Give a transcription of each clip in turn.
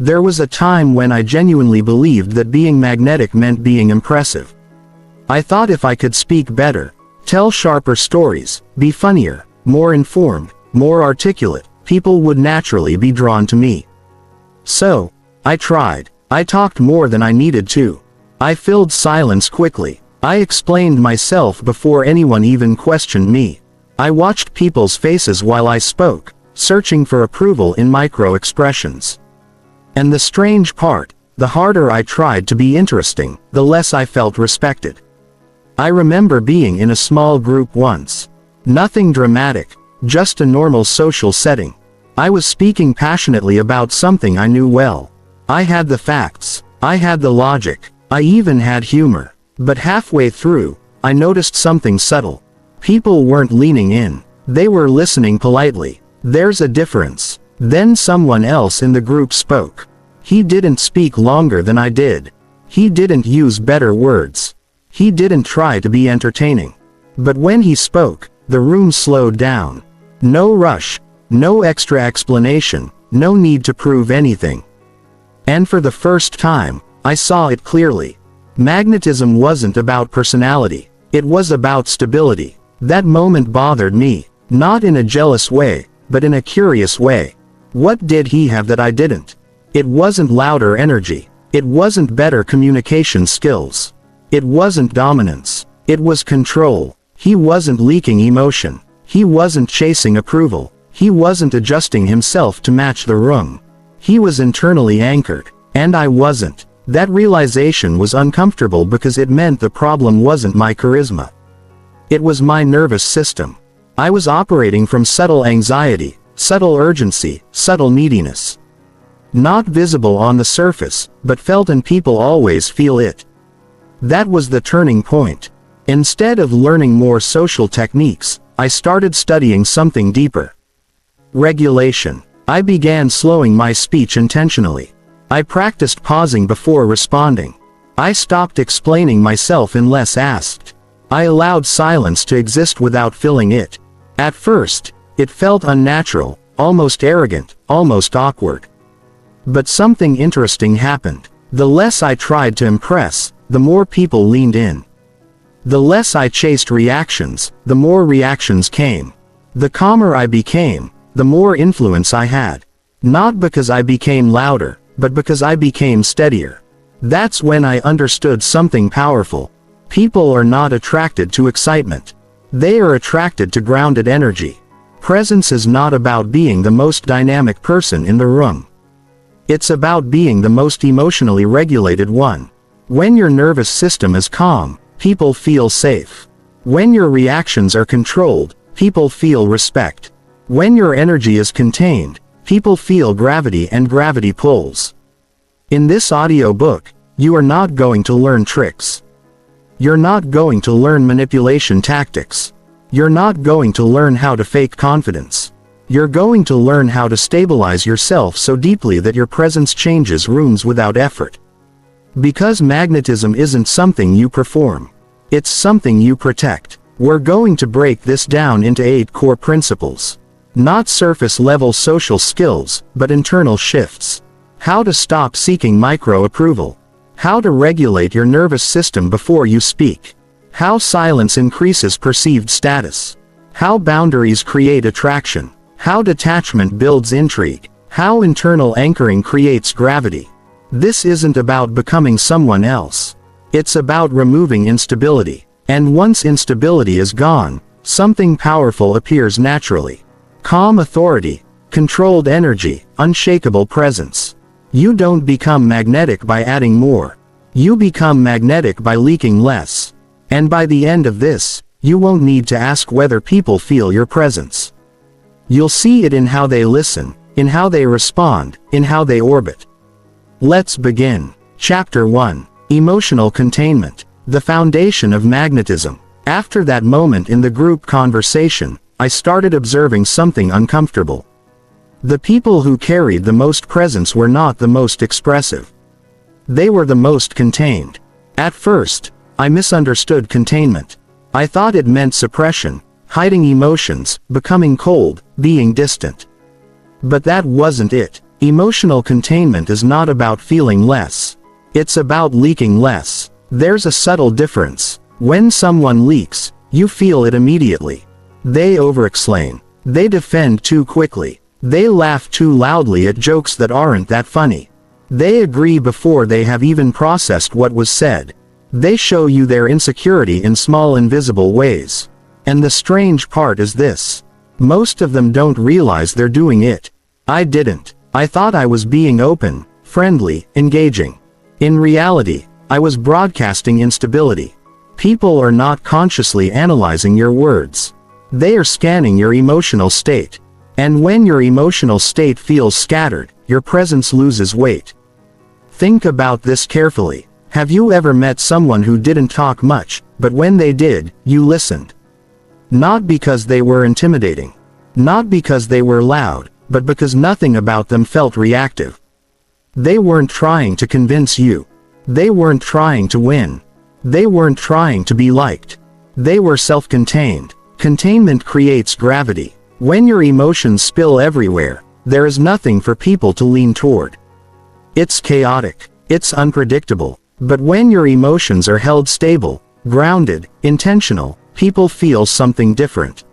There was a time when I genuinely believed that being magnetic meant being impressive. I thought if I could speak better, tell sharper stories, be funnier, more informed, more articulate, people would naturally be drawn to me. So, I tried. I talked more than I needed to. I filled silence quickly. I explained myself before anyone even questioned me. I watched people's faces while I spoke, searching for approval in micro-expressions. And the strange part, the harder I tried to be interesting, the less I felt respected. I remember being in a small group once. Nothing dramatic, just a normal social setting. I was speaking passionately about something I knew well. I had the facts. I had the logic. I even had humor. But halfway through, I noticed something subtle. People weren't leaning in. They were listening politely. There's a difference. Then someone else in the group spoke. He didn't speak longer than I did. He didn't use better words. He didn't try to be entertaining. But when he spoke, the room slowed down. No rush. No extra explanation, no need to prove anything. And for the first time, I saw it clearly. Magnetism wasn't about personality, it was about stability. That moment bothered me, not in a jealous way, but in a curious way. What did he have that I didn't? It wasn't louder energy. It wasn't better communication skills. It wasn't dominance. It was control. He wasn't leaking emotion. He wasn't chasing approval. He wasn't adjusting himself to match the room. He was internally anchored, and I wasn't. That realization was uncomfortable because it meant the problem wasn't my charisma. It was my nervous system. I was operating from subtle anxiety, subtle urgency, subtle neediness. Not visible on the surface, but felt, and people always feel it. That was the turning point. Instead of learning more social techniques, I started studying something deeper. Regulation. I began slowing my speech intentionally. I practiced pausing before responding. I stopped explaining myself unless asked. I allowed silence to exist without filling it. At first, it felt unnatural, almost arrogant, almost awkward. But something interesting happened. The less I tried to impress, the more people leaned in. The less I chased reactions, the more reactions came. The calmer I became, the more influence I had. Not because I became louder, but because I became steadier. That's when I understood something powerful. People are not attracted to excitement. They are attracted to grounded energy. Presence is not about being the most dynamic person in the room. It's about being the most emotionally regulated one. When your nervous system is calm, people feel safe. When your reactions are controlled, people feel respect. When your energy is contained, people feel gravity, and gravity pulls. In this audiobook, you are not going to learn tricks. You're not going to learn manipulation tactics. You're not going to learn how to fake confidence. You're going to learn how to stabilize yourself so deeply that your presence changes rooms without effort. Because magnetism isn't something you perform. It's something you protect. We're going to break this down into 8 core principles. Not surface-level social skills, but internal shifts. How to stop seeking micro-approval. How to regulate your nervous system before you speak. How silence increases perceived status. How boundaries create attraction. How detachment builds intrigue. How internal anchoring creates gravity. This isn't about becoming someone else. It's about removing instability. And once instability is gone, something powerful appears naturally. Calm authority, controlled energy, unshakable presence. You don't become magnetic by adding more. You become magnetic by leaking less. And by the end of this, you won't need to ask whether people feel your presence. You'll see it in how they listen, in how they respond, in how they orbit. Let's begin. Chapter 1. Emotional containment. The foundation of magnetism. After that moment in the group conversation, I started observing something uncomfortable. The people who carried the most presence were not the most expressive. They were the most contained. At first, I misunderstood containment. I thought it meant suppression, hiding emotions, becoming cold, being distant. But that wasn't it. Emotional containment is not about feeling less. It's about leaking less. There's a subtle difference. When someone leaks, you feel it immediately. They overexplain. They defend too quickly. They laugh too loudly at jokes that aren't that funny. They agree before they have even processed what was said. They show you their insecurity in small invisible ways. And the strange part is this. Most of them don't realize they're doing it. I didn't. I thought I was being open, friendly, engaging. In reality, I was broadcasting instability. People are not consciously analyzing your words. They are scanning your emotional state. And when your emotional state feels scattered, your presence loses weight. Think about this carefully. Have you ever met someone who didn't talk much, but when they did, you listened? Not because they were intimidating. Not because they were loud, but because nothing about them felt reactive. They weren't trying to convince you. They weren't trying to win. They weren't trying to be liked. They were self-contained. Containment creates gravity. When your emotions spill everywhere, there is nothing for people to lean toward. It's chaotic. It's unpredictable. But when your emotions are held stable, grounded, intentional, people feel something different.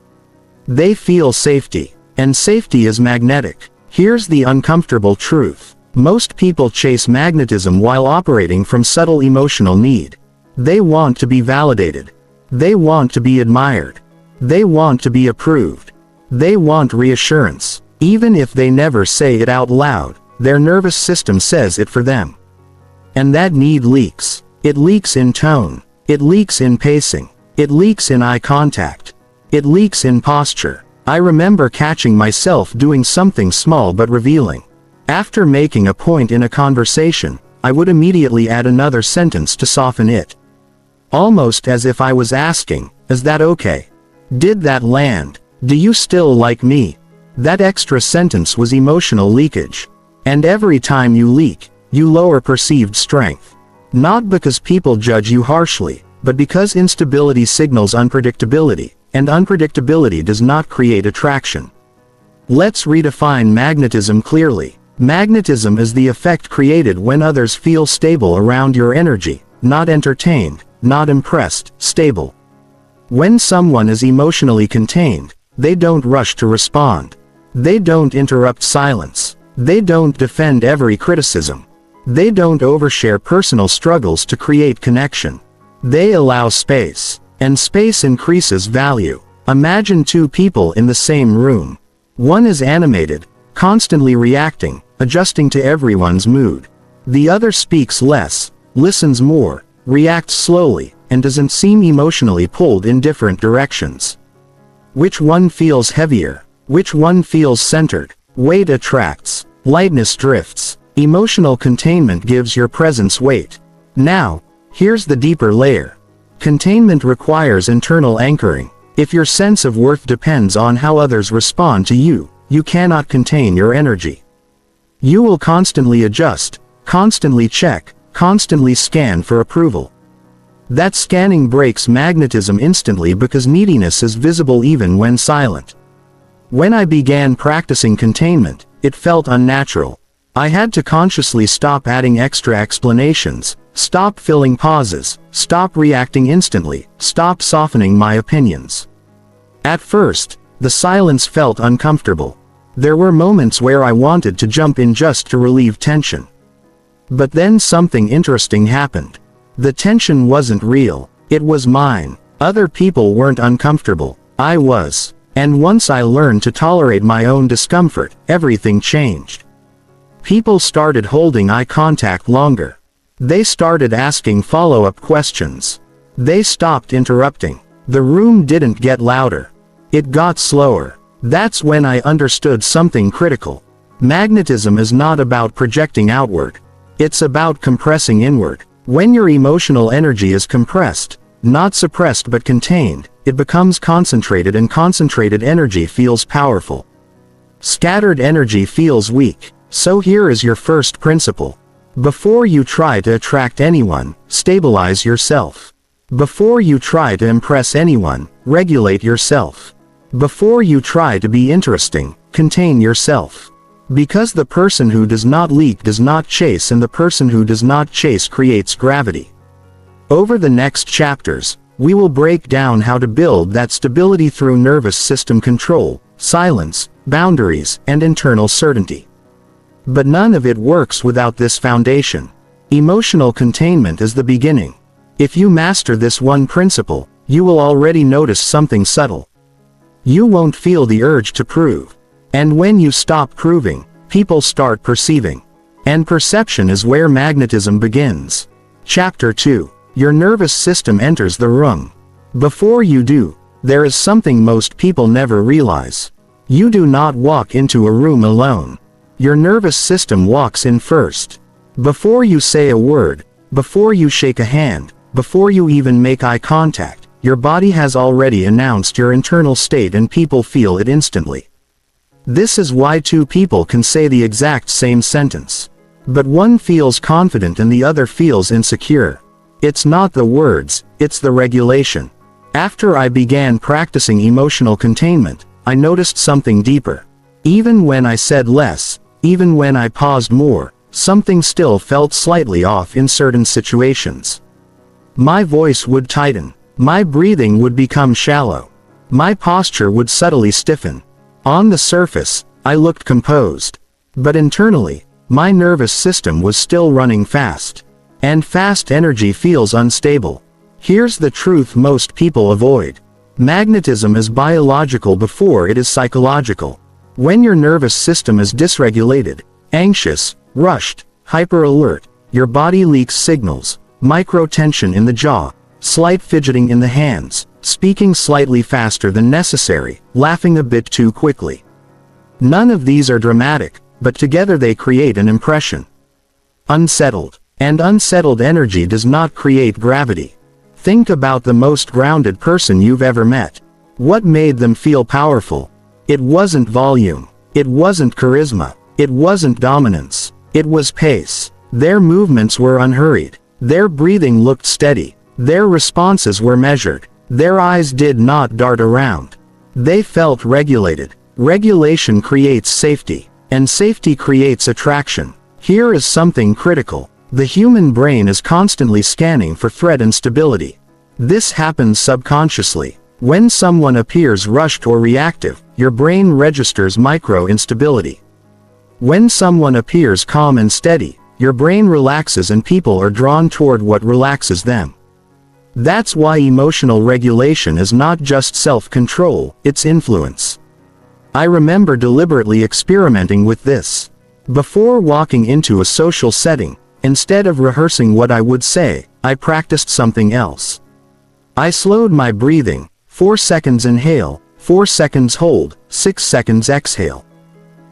They feel safety. And safety is magnetic. Here's the uncomfortable truth. Most people chase magnetism while operating from subtle emotional need. They want to be validated. They want to be admired. They want to be approved. They want reassurance. Even if they never say it out loud, their nervous system says it for them. And that need leaks. It leaks in tone. It leaks in pacing. It leaks in eye contact. It leaks in posture. I remember catching myself doing something small but revealing. After making a point in a conversation, I would immediately add another sentence to soften it. Almost as if I was asking, is that okay? Did that land? Do you still like me? That extra sentence was emotional leakage. And every time you leak, you lower perceived strength. Not because people judge you harshly, but because instability signals unpredictability, and unpredictability does not create attraction. Let's redefine magnetism clearly. Magnetism is the effect created when others feel stable around your energy, not entertained, not impressed, stable. When someone is emotionally contained, they don't rush to respond. They don't interrupt silence. They don't defend every criticism. They don't overshare personal struggles to create connection. They allow space, and space increases value. Imagine two people in the same room. One is animated, constantly reacting, adjusting to everyone's mood. The other speaks less, listens more, reacts slowly, and doesn't seem emotionally pulled in different directions. Which one feels heavier? Which one feels centered? Weight attracts, lightness drifts. Emotional containment gives your presence weight. Now, here's the deeper layer. Containment requires internal anchoring. If your sense of worth depends on how others respond to you, you cannot contain your energy. You will constantly adjust, constantly check, constantly scan for approval. That scanning breaks magnetism instantly because neediness is visible even when silent. When I began practicing containment, it felt unnatural. I had to consciously stop adding extra explanations, stop filling pauses, stop reacting instantly, stop softening my opinions. At first, the silence felt uncomfortable. There were moments where I wanted to jump in just to relieve tension. But then something interesting happened. The tension wasn't real. It was mine. Other people weren't uncomfortable. I was. And once I learned to tolerate my own discomfort, everything changed. People started holding eye contact longer. They started asking follow-up questions. They stopped interrupting. The room didn't get louder. It got slower. That's when I understood something critical. Magnetism is not about projecting outward. It's about compressing inward. When your emotional energy is compressed, not suppressed but contained, it becomes concentrated, and concentrated energy feels powerful. Scattered energy feels weak. So here is your first principle. Before you try to attract anyone, stabilize yourself. Before you try to impress anyone, regulate yourself. Before you try to be interesting, contain yourself. Because the person who does not leak does not chase, and the person who does not chase creates gravity. Over the next chapters, we will break down how to build that stability through nervous system control, silence, boundaries, and internal certainty. But none of it works without this foundation. Emotional containment is the beginning. If you master this one principle, you will already notice something subtle. You won't feel the urge to prove. And when you stop proving, people start perceiving. And perception is where magnetism begins. Chapter 2. Your nervous system enters the room. Before you do, there is something most people never realize. You do not walk into a room alone. Your nervous system walks in first. Before you say a word, before you shake a hand, before you even make eye contact, your body has already announced your internal state, and people feel it instantly. This is why two people can say the exact same sentence. But one feels confident and the other feels insecure. It's not the words, it's the regulation. After I began practicing emotional containment, I noticed something deeper. Even when I said less, even when I paused more, something still felt slightly off in certain situations. My voice would tighten. My breathing would become shallow. My posture would subtly stiffen. On the surface, I looked composed. But internally, my nervous system was still running fast. And fast energy feels unstable. Here's the truth most people avoid. Magnetism is biological before it is psychological. When your nervous system is dysregulated, anxious, rushed, hyper-alert, your body leaks signals, micro-tension in the jaw, slight fidgeting in the hands, speaking slightly faster than necessary, laughing a bit too quickly. None of these are dramatic, but together they create an impression. Unsettled. And unsettled energy does not create gravity. Think about the most grounded person you've ever met. What made them feel powerful? It wasn't volume. It wasn't charisma. It wasn't dominance. It was pace. Their movements were unhurried. Their breathing looked steady. Their responses were measured. Their eyes did not dart around. They felt regulated. Regulation creates safety. And safety creates attraction. Here is something critical. The human brain is constantly scanning for threat and stability. This happens subconsciously. When someone appears rushed or reactive, your brain registers micro-instability. When someone appears calm and steady, your brain relaxes and people are drawn toward what relaxes them. That's why emotional regulation is not just self-control, it's influence. I remember deliberately experimenting with this. Before walking into a social setting, instead of rehearsing what I would say, I practiced something else. I slowed my breathing, 4 seconds inhale, 4 seconds hold, 6 seconds exhale.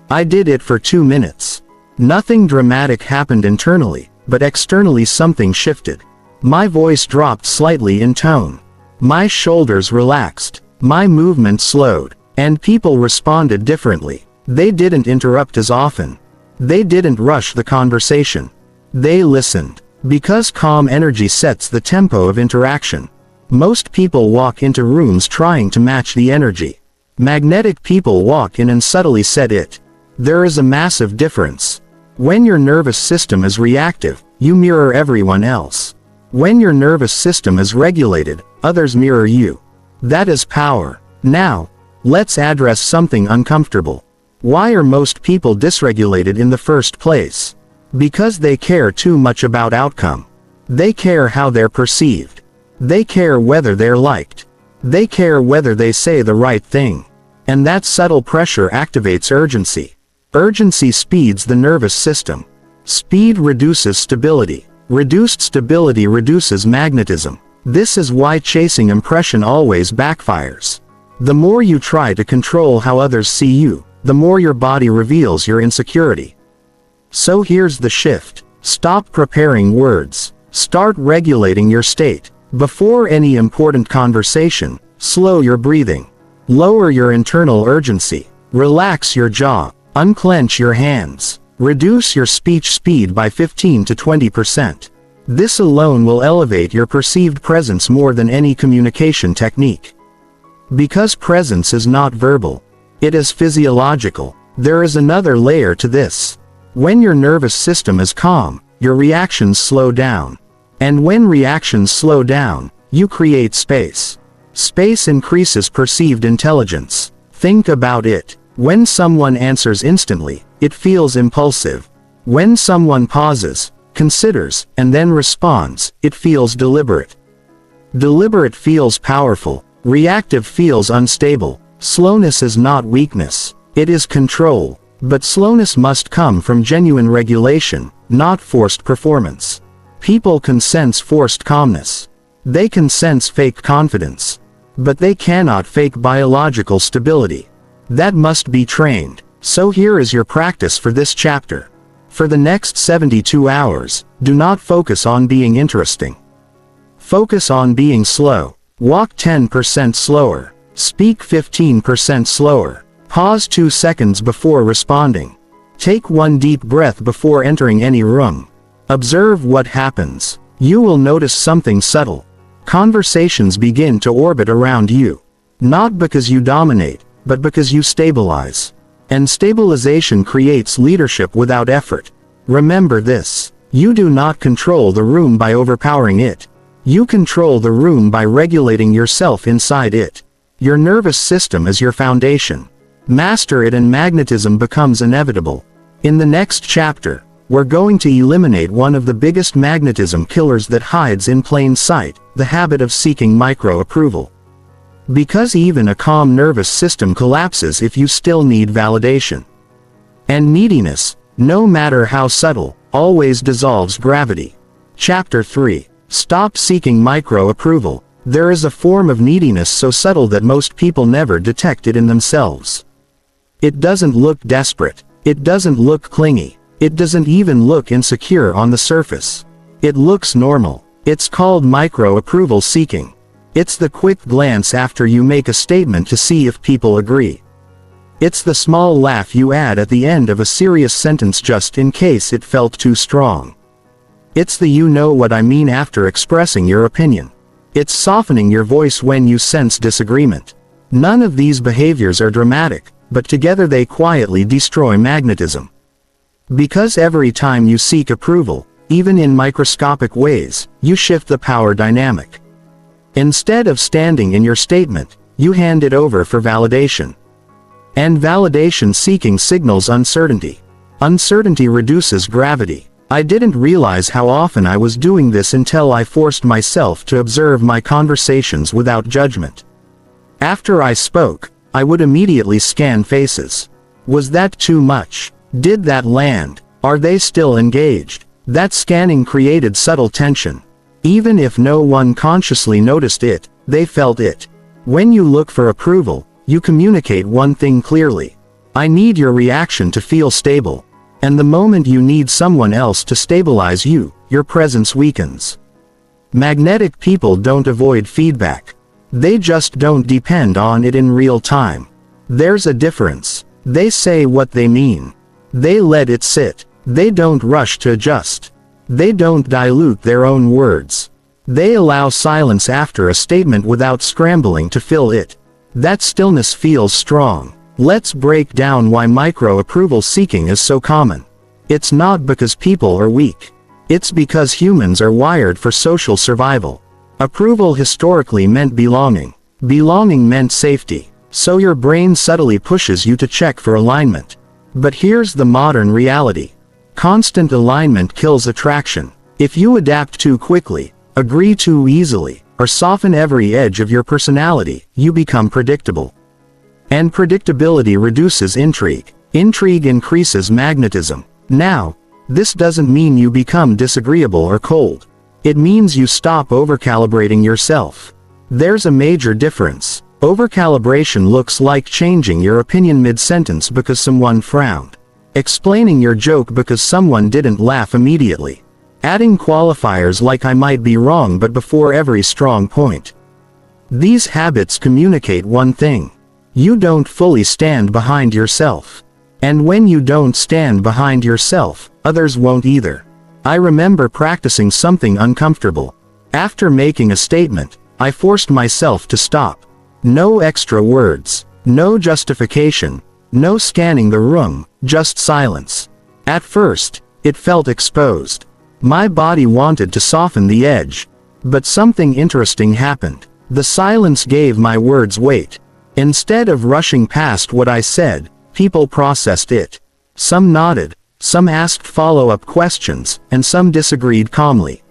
I did it for 2 minutes. Nothing dramatic happened internally, but externally something shifted. My voice dropped slightly in tone. My shoulders relaxed. My movement slowed. And people responded differently. They didn't interrupt as often. They didn't rush the conversation. They listened. Because calm energy sets the tempo of interaction. Most people walk into rooms trying to match the energy. Magnetic people walk in and subtly set it. There is a massive difference. When your nervous system is reactive, you mirror everyone else. When your nervous system is regulated, others mirror you. That is power. Now, let's address something uncomfortable. Why are most people dysregulated in the first place? Because they care too much about outcome. They care how they're perceived. They care whether they're liked. They care whether they say the right thing. And that subtle pressure activates urgency. Urgency speeds the nervous system. Speed reduces stability. Reduced stability reduces magnetism. This is why chasing impression always backfires. The more you try to control how others see you, the more your body reveals your insecurity. So here's the shift. Stop preparing words. Start regulating your state. Before any important conversation, slow your breathing. Lower your internal urgency. Relax your jaw. Unclench your hands. Reduce your speech speed by 15 to 20%. This alone will elevate your perceived presence more than any communication technique. Because presence is not verbal. It is physiological. There is another layer to this. When your nervous system is calm, your reactions slow down. And when reactions slow down, you create space. Space increases perceived intelligence. Think about it. When someone answers instantly, it feels impulsive. When someone pauses, considers, and then responds, it feels deliberate. Deliberate feels powerful. Reactive feels unstable. Slowness is not weakness. It is control. But slowness must come from genuine regulation, not forced performance. People can sense forced calmness. They can sense fake confidence. But they cannot fake biological stability. That must be trained. So here is your practice for this chapter. For the next 72 hours, do not focus on being interesting. Focus on being slow. Walk 10% slower. Speak 15% slower. Pause 2 seconds before responding. Take one deep breath before entering any room. Observe what happens. You will notice something subtle. Conversations begin to orbit around you. Not because you dominate, but because you stabilize. And stabilization creates leadership without effort. Remember this. You do not control the room by overpowering it. You control the room by regulating yourself inside it. Your nervous system is your foundation. Master it and magnetism becomes inevitable. In the next chapter, we're going to eliminate one of the biggest magnetism killers that hides in plain sight, the habit of seeking micro-approval. Because even a calm nervous system collapses if you still need validation. And neediness, no matter how subtle, always dissolves gravity. Chapter 3. Stop seeking micro-approval. There is a form of neediness so subtle that most people never detect it in themselves. It doesn't look desperate. It doesn't look clingy. It doesn't even look insecure on the surface. It looks normal. It's called micro-approval seeking. It's the quick glance after you make a statement to see if people agree. It's the small laugh you add at the end of a serious sentence just in case it felt too strong. It's the "you know what I mean" after expressing your opinion. It's softening your voice when you sense disagreement. None of these behaviors are dramatic, but together they quietly destroy magnetism. Because every time you seek approval, even in microscopic ways, you shift the power dynamic. Instead of standing in your statement, you hand it over for validation. And validation seeking signals uncertainty. Uncertainty reduces gravity. I didn't realize how often I was doing this until I forced myself to observe my conversations without judgment. After I spoke, I would immediately scan faces. Was that too much? Did that land? Are they still engaged? That scanning created subtle tension. Even if no one consciously noticed it, they felt it. When you look for approval, you communicate one thing clearly. I need your reaction to feel stable. And the moment you need someone else to stabilize you, your presence weakens. Magnetic people don't avoid feedback. They just don't depend on it in real time. There's a difference. They say what they mean. They let it sit. They don't rush to adjust. They don't dilute their own words. They allow silence after a statement without scrambling to fill it. That stillness feels strong. Let's break down why micro-approval seeking is so common. It's not because people are weak. It's because humans are wired for social survival. Approval historically meant belonging. Belonging meant safety. So your brain subtly pushes you to check for alignment. But here's the modern reality. Constant alignment kills attraction. If you adapt too quickly, agree too easily, or soften every edge of your personality, you become predictable. And predictability reduces intrigue. Intrigue increases magnetism. Now, this doesn't mean you become disagreeable or cold. It means you stop overcalibrating yourself. There's a major difference. Overcalibration looks like changing your opinion mid-sentence because someone frowned. Explaining your joke because someone didn't laugh immediately. Adding qualifiers like "I might be wrong" but before every strong point. These habits communicate one thing. You don't fully stand behind yourself. And when you don't stand behind yourself, others won't either. I remember practicing something uncomfortable. After making a statement, I forced myself to stop. No extra words. No justification. No scanning the room, just silence. At first, it felt exposed. My body wanted to soften the edge. But something interesting happened. The silence gave my words weight. Instead of rushing past what I said, people processed it. Some nodded, some asked follow-up questions, and some disagreed calmly.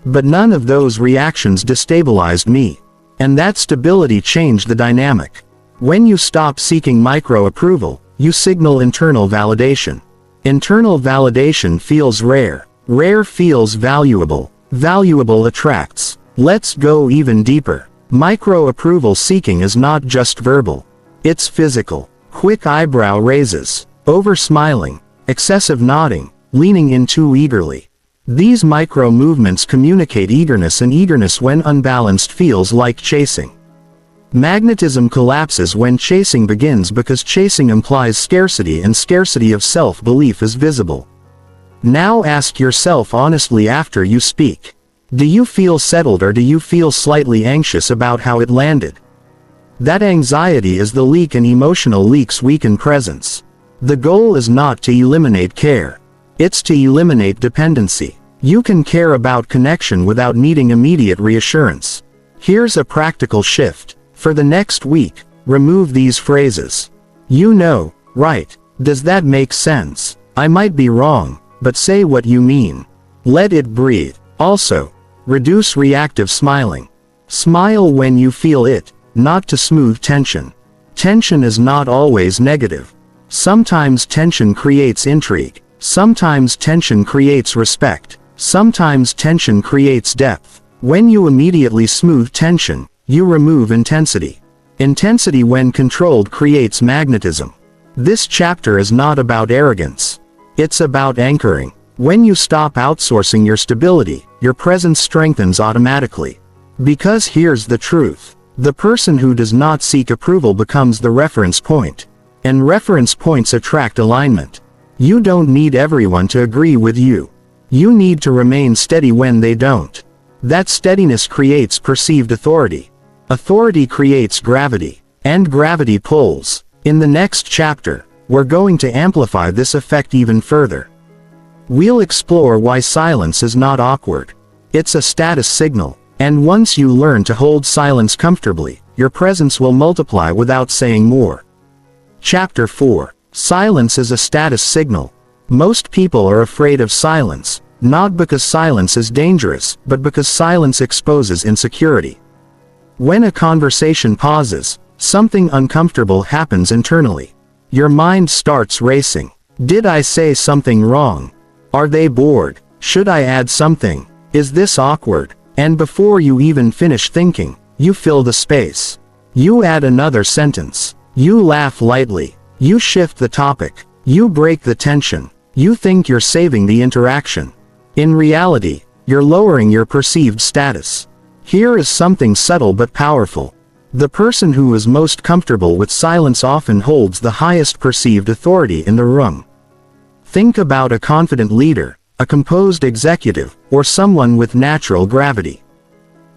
But none of those reactions destabilized me. And that stability changed the dynamic. When you stop seeking micro-approval, you signal internal validation. Internal validation feels rare. Rare feels valuable. Valuable attracts. Let's go even deeper. Micro-approval seeking is not just verbal. It's physical. Quick eyebrow raises, over-smiling, excessive nodding, leaning in too eagerly. These micro-movements communicate eagerness, and eagerness when unbalanced feels like chasing. Magnetism collapses when chasing begins because chasing implies scarcity, and scarcity of self-belief is visible. Now ask yourself honestly after you speak. Do you feel settled, or do you feel slightly anxious about how it landed? That anxiety is the leak, and emotional leaks weaken presence. The goal is not to eliminate care. It's to eliminate dependency. You can care about connection without needing immediate reassurance. Here's a practical shift. For the next week, remove these phrases. You know, right? Does that make sense? I might be wrong, but say what you mean. Let it breathe. Also, reduce reactive smiling. Smile when you feel it, not to smooth tension. Tension is not always negative. Sometimes tension creates intrigue. Sometimes tension creates respect. Sometimes tension creates depth. When you immediately smooth tension, you remove intensity. Intensity when controlled creates magnetism. This chapter is not about arrogance. It's about anchoring. When you stop outsourcing your stability, your presence strengthens automatically. Because here's the truth. The person who does not seek approval becomes the reference point. And reference points attract alignment. You don't need everyone to agree with you. You need to remain steady when they don't. That steadiness creates perceived authority. Authority creates gravity. And gravity pulls. In the next chapter, we're going to amplify this effect even further. We'll explore why silence is not awkward. It's a status signal. And once you learn to hold silence comfortably, your presence will multiply without saying more. Chapter 4. Silence is a status signal. Most people are afraid of silence, not because silence is dangerous, but because silence exposes insecurity. When a conversation pauses, something uncomfortable happens internally. Your mind starts racing. Did I say something wrong? Are they bored? Should I add something? Is this awkward? And before you even finish thinking, you fill the space. You add another sentence. You laugh lightly. You shift the topic. You break the tension. You think you're saving the interaction. In reality, you're lowering your perceived status. Here is something subtle but powerful. The person who is most comfortable with silence often holds the highest perceived authority in the room. Think about a confident leader, a composed executive, or someone with natural gravity.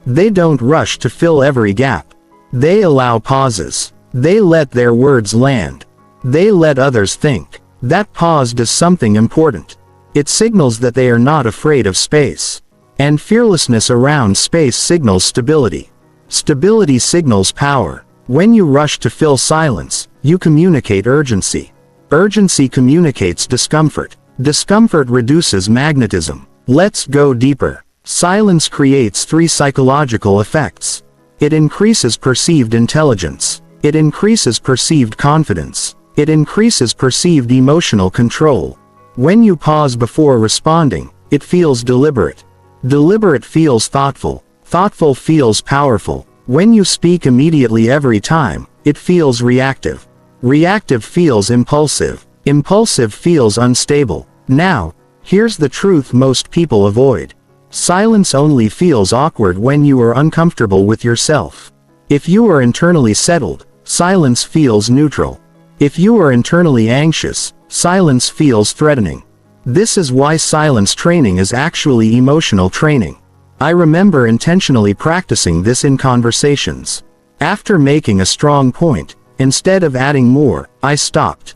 They don't rush to fill every gap. They allow pauses. They let their words land. They let others think. That pause does something important. It signals that they are not afraid of space. And fearlessness around space signals stability. Stability signals power. When you rush to fill silence, you communicate urgency. Urgency communicates discomfort. Discomfort reduces magnetism. Let's go deeper. Silence creates 3 psychological effects. It increases perceived intelligence. It increases perceived confidence. It increases perceived emotional control. When you pause before responding, it feels deliberate. Deliberate feels thoughtful. Thoughtful feels powerful. When you speak immediately every time, it feels reactive. Reactive feels impulsive. Impulsive feels unstable. Now, here's the truth most people avoid. Silence only feels awkward when you are uncomfortable with yourself. If you are internally settled, silence feels neutral. If you are internally anxious, silence feels threatening. This is why silence training is actually emotional training. I remember intentionally practicing this in conversations. After making a strong point, Instead of adding more, I stopped.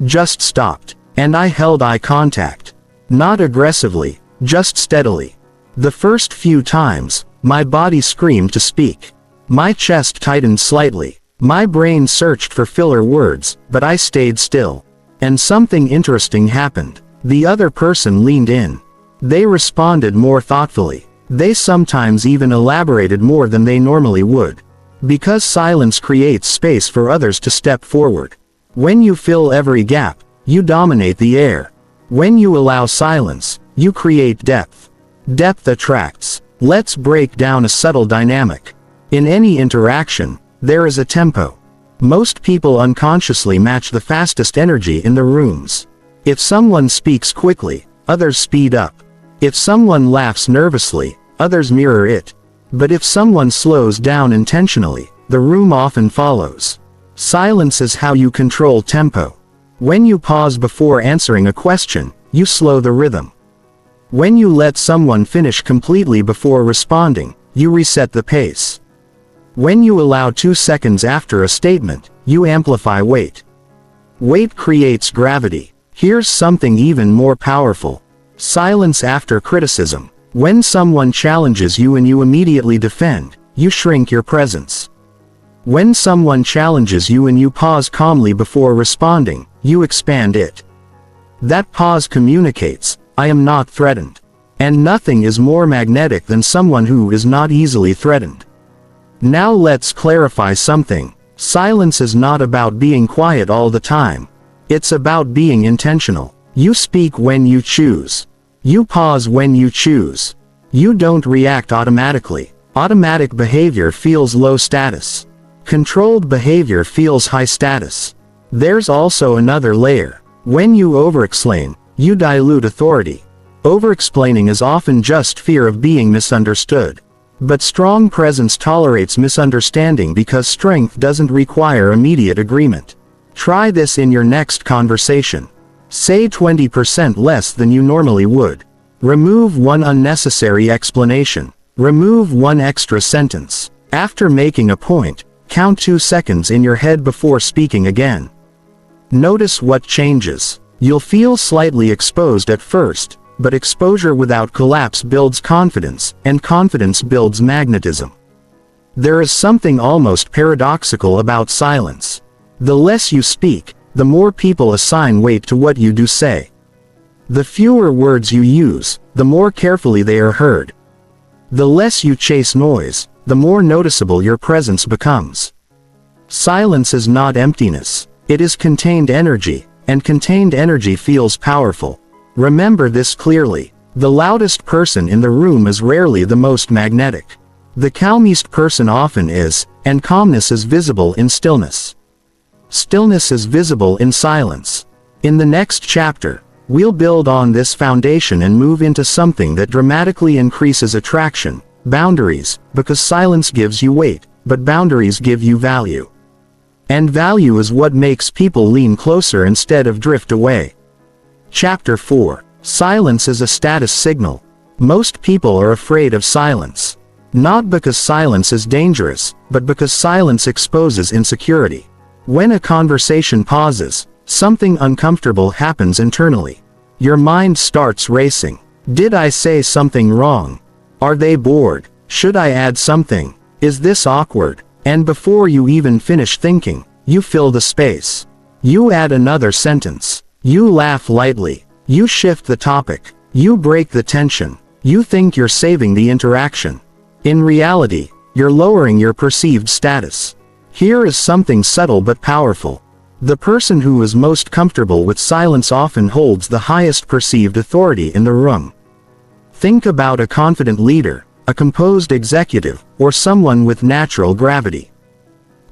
Just stopped. And I held eye contact. Not aggressively, just steadily. The first few times, my body screamed to speak. My chest tightened slightly. My brain searched for filler words, but I stayed still. And something interesting happened. The other person leaned in. They responded more thoughtfully. They sometimes even elaborated more than they normally would. Because silence creates space for others to step forward. When you fill every gap, you dominate the air. When you allow silence, you create depth. Depth attracts. Let's break down a subtle dynamic. In any interaction, there is a tempo. Most people unconsciously match the fastest energy in the rooms. If someone speaks quickly, others speed up. If someone laughs nervously, others mirror it. But if someone slows down intentionally, the room often follows. Silence is how you control tempo. When you pause before answering a question, you slow the rhythm. When you let someone finish completely before responding, you reset the pace. When you allow 2 seconds after a statement, you amplify weight. Weight creates gravity. Here's something even more powerful. Silence after criticism. When someone challenges you and you immediately defend, you shrink your presence. When someone challenges you and you pause calmly before responding, you expand it. That pause communicates, I am not threatened. And nothing is more magnetic than someone who is not easily threatened. Now let's clarify something. Silence is not about being quiet all the time. It's about being intentional. You speak when you choose. You pause when you choose. You don't react automatically. Automatic behavior feels low status. Controlled behavior feels high status. There's also another layer. When you overexplain, you dilute authority. Overexplaining is often just fear of being misunderstood. But strong presence tolerates misunderstanding because strength doesn't require immediate agreement. Try this in your next conversation. Say 20% less than you normally would. Remove one unnecessary explanation. Remove one extra sentence. After making a point, count 2 seconds in your head before speaking again. Notice what changes. You'll feel slightly exposed at first, but exposure without collapse builds confidence, and confidence builds magnetism. There is something almost paradoxical about silence. The less you speak, the more people assign weight to what you do say. The fewer words you use, the more carefully they are heard. The less you chase noise, the more noticeable your presence becomes. Silence is not emptiness. It is contained energy, and contained energy feels powerful. Remember this clearly. The loudest person in the room is rarely the most magnetic. The calmest person often is, and calmness is visible in stillness. Stillness is visible in silence. In the next chapter, we'll build on this foundation and move into something that dramatically increases attraction, boundaries, because silence gives you weight, but boundaries give you value. And value is what makes people lean closer instead of drift away. Chapter 4. Silence is a status signal. Most people are afraid of silence. Not because silence is dangerous, but because silence exposes insecurity. When a conversation pauses, something uncomfortable happens internally. Your mind starts racing. Did I say something wrong? Are they bored? Should I add something? Is this awkward? And before you even finish thinking, you fill the space. You add another sentence. You laugh lightly. You shift the topic. You break the tension. You think you're saving the interaction. In reality, you're lowering your perceived status. Here is something subtle but powerful. The person who is most comfortable with silence often holds the highest perceived authority in the room. Think about a confident leader, a composed executive, or someone with natural gravity.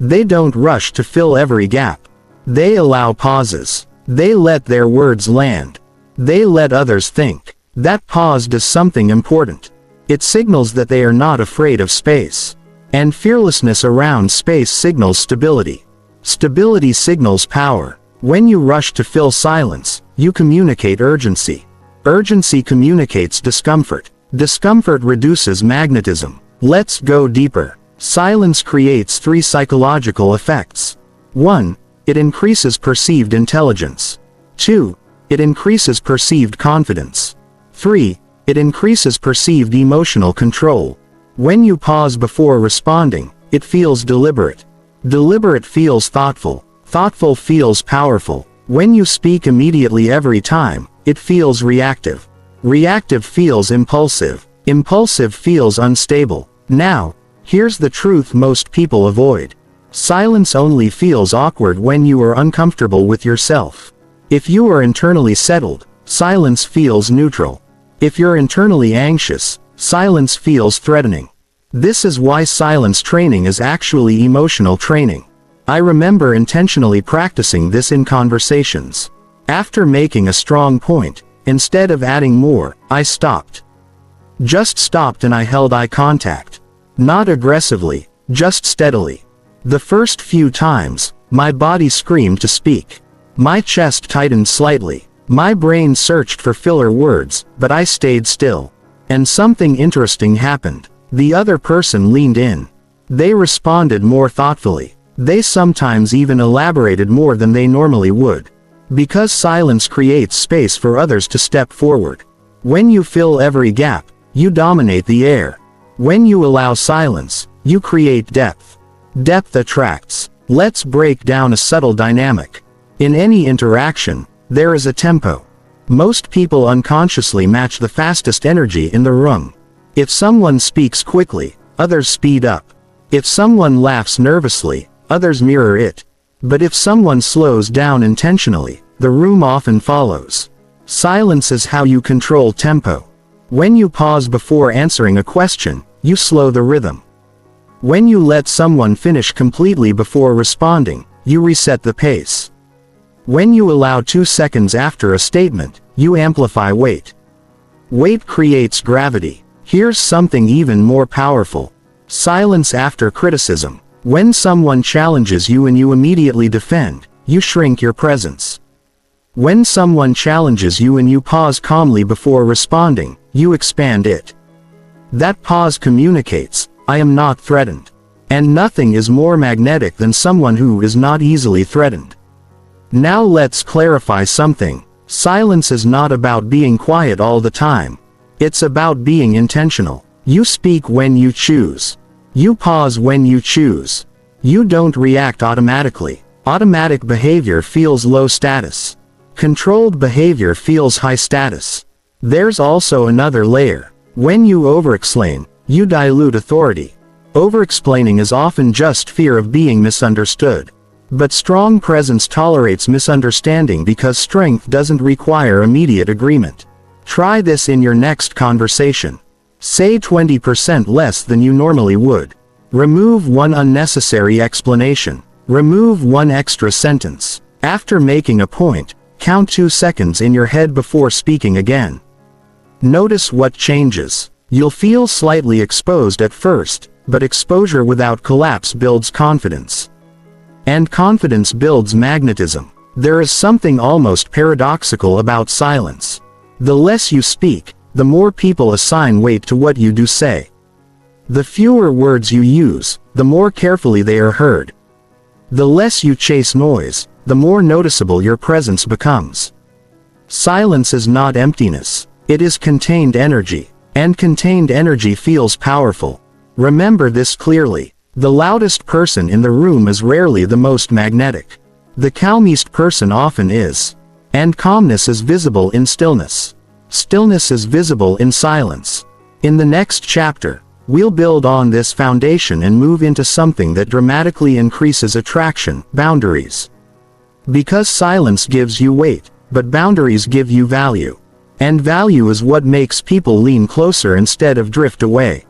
They don't rush to fill every gap. They allow pauses. They let their words land. They let others think. That pause does something important. It signals that they are not afraid of space. And fearlessness around space signals stability. Stability signals power. When you rush to fill silence, you communicate urgency. Urgency communicates discomfort. Discomfort reduces magnetism. Let's go deeper. Silence creates 3 psychological effects. 1. It increases perceived intelligence. 2. It increases perceived confidence. 3. It increases perceived emotional control. When you pause before responding, it feels deliberate. Deliberate feels thoughtful. Thoughtful feels powerful. When you speak immediately every time, it feels reactive. Reactive feels impulsive. Impulsive feels unstable. Now, here's the truth most people avoid. Silence only feels awkward when you are uncomfortable with yourself. If you are internally settled, silence feels neutral. If you're internally anxious, silence feels threatening. This is why silence training is actually emotional training. I remember intentionally practicing this in conversations. After making a strong point, instead of adding more, I stopped. Just stopped and I held eye contact. Not aggressively, just steadily. The first few times, my body screamed to speak. My chest tightened slightly. My brain searched for filler words, but I stayed still. And something interesting happened. The other person leaned in. They responded more thoughtfully. They sometimes even elaborated more than they normally would. Because silence creates space for others to step forward. When you fill every gap, you dominate the air. When you allow silence, you create depth. Depth attracts. Let's break down a subtle dynamic. In any interaction, there is a tempo. Most people unconsciously match the fastest energy in the room. If someone speaks quickly, others speed up. If someone laughs nervously, others mirror it. But if someone slows down intentionally, the room often follows. Silence is how you control tempo. When you pause before answering a question, you slow the rhythm. When you let someone finish completely before responding, you reset the pace. When you allow 2 seconds after a statement, you amplify weight. Weight creates gravity. Here's something even more powerful. Silence after criticism. When someone challenges you and you immediately defend, you shrink your presence. When someone challenges you and you pause calmly before responding, you expand it. That pause communicates, I am not threatened. And nothing is more magnetic than someone who is not easily threatened. Now let's clarify something. Silence is not about being quiet all the time. It's about being intentional. You speak when you choose. You pause when you choose. You don't react automatically. Automatic behavior feels low status. Controlled behavior feels high status. There's also another layer. When you overexplain, you dilute authority. Overexplaining is often just fear of being misunderstood. But strong presence tolerates misunderstanding because strength doesn't require immediate agreement. Try this in your next conversation. Say 20% less than you normally would. Remove one unnecessary explanation. Remove one extra sentence. After making a point, count 2 seconds in your head before speaking again. Notice what changes. You'll feel slightly exposed at first, but exposure without collapse builds confidence. And confidence builds magnetism. There is something almost paradoxical about silence. The less you speak, the more people assign weight to what you do say. The fewer words you use, the more carefully they are heard. The less you chase noise, the more noticeable your presence becomes. Silence is not emptiness. It is contained energy. And contained energy feels powerful. Remember this clearly. The loudest person in the room is rarely the most magnetic. The calmest person often is. And calmness is visible in stillness. Stillness is visible in silence. In the next chapter, we'll build on this foundation and move into something that dramatically increases attraction, boundaries. Because silence gives you weight, but boundaries give you value. And value is what makes people lean closer instead of drift away.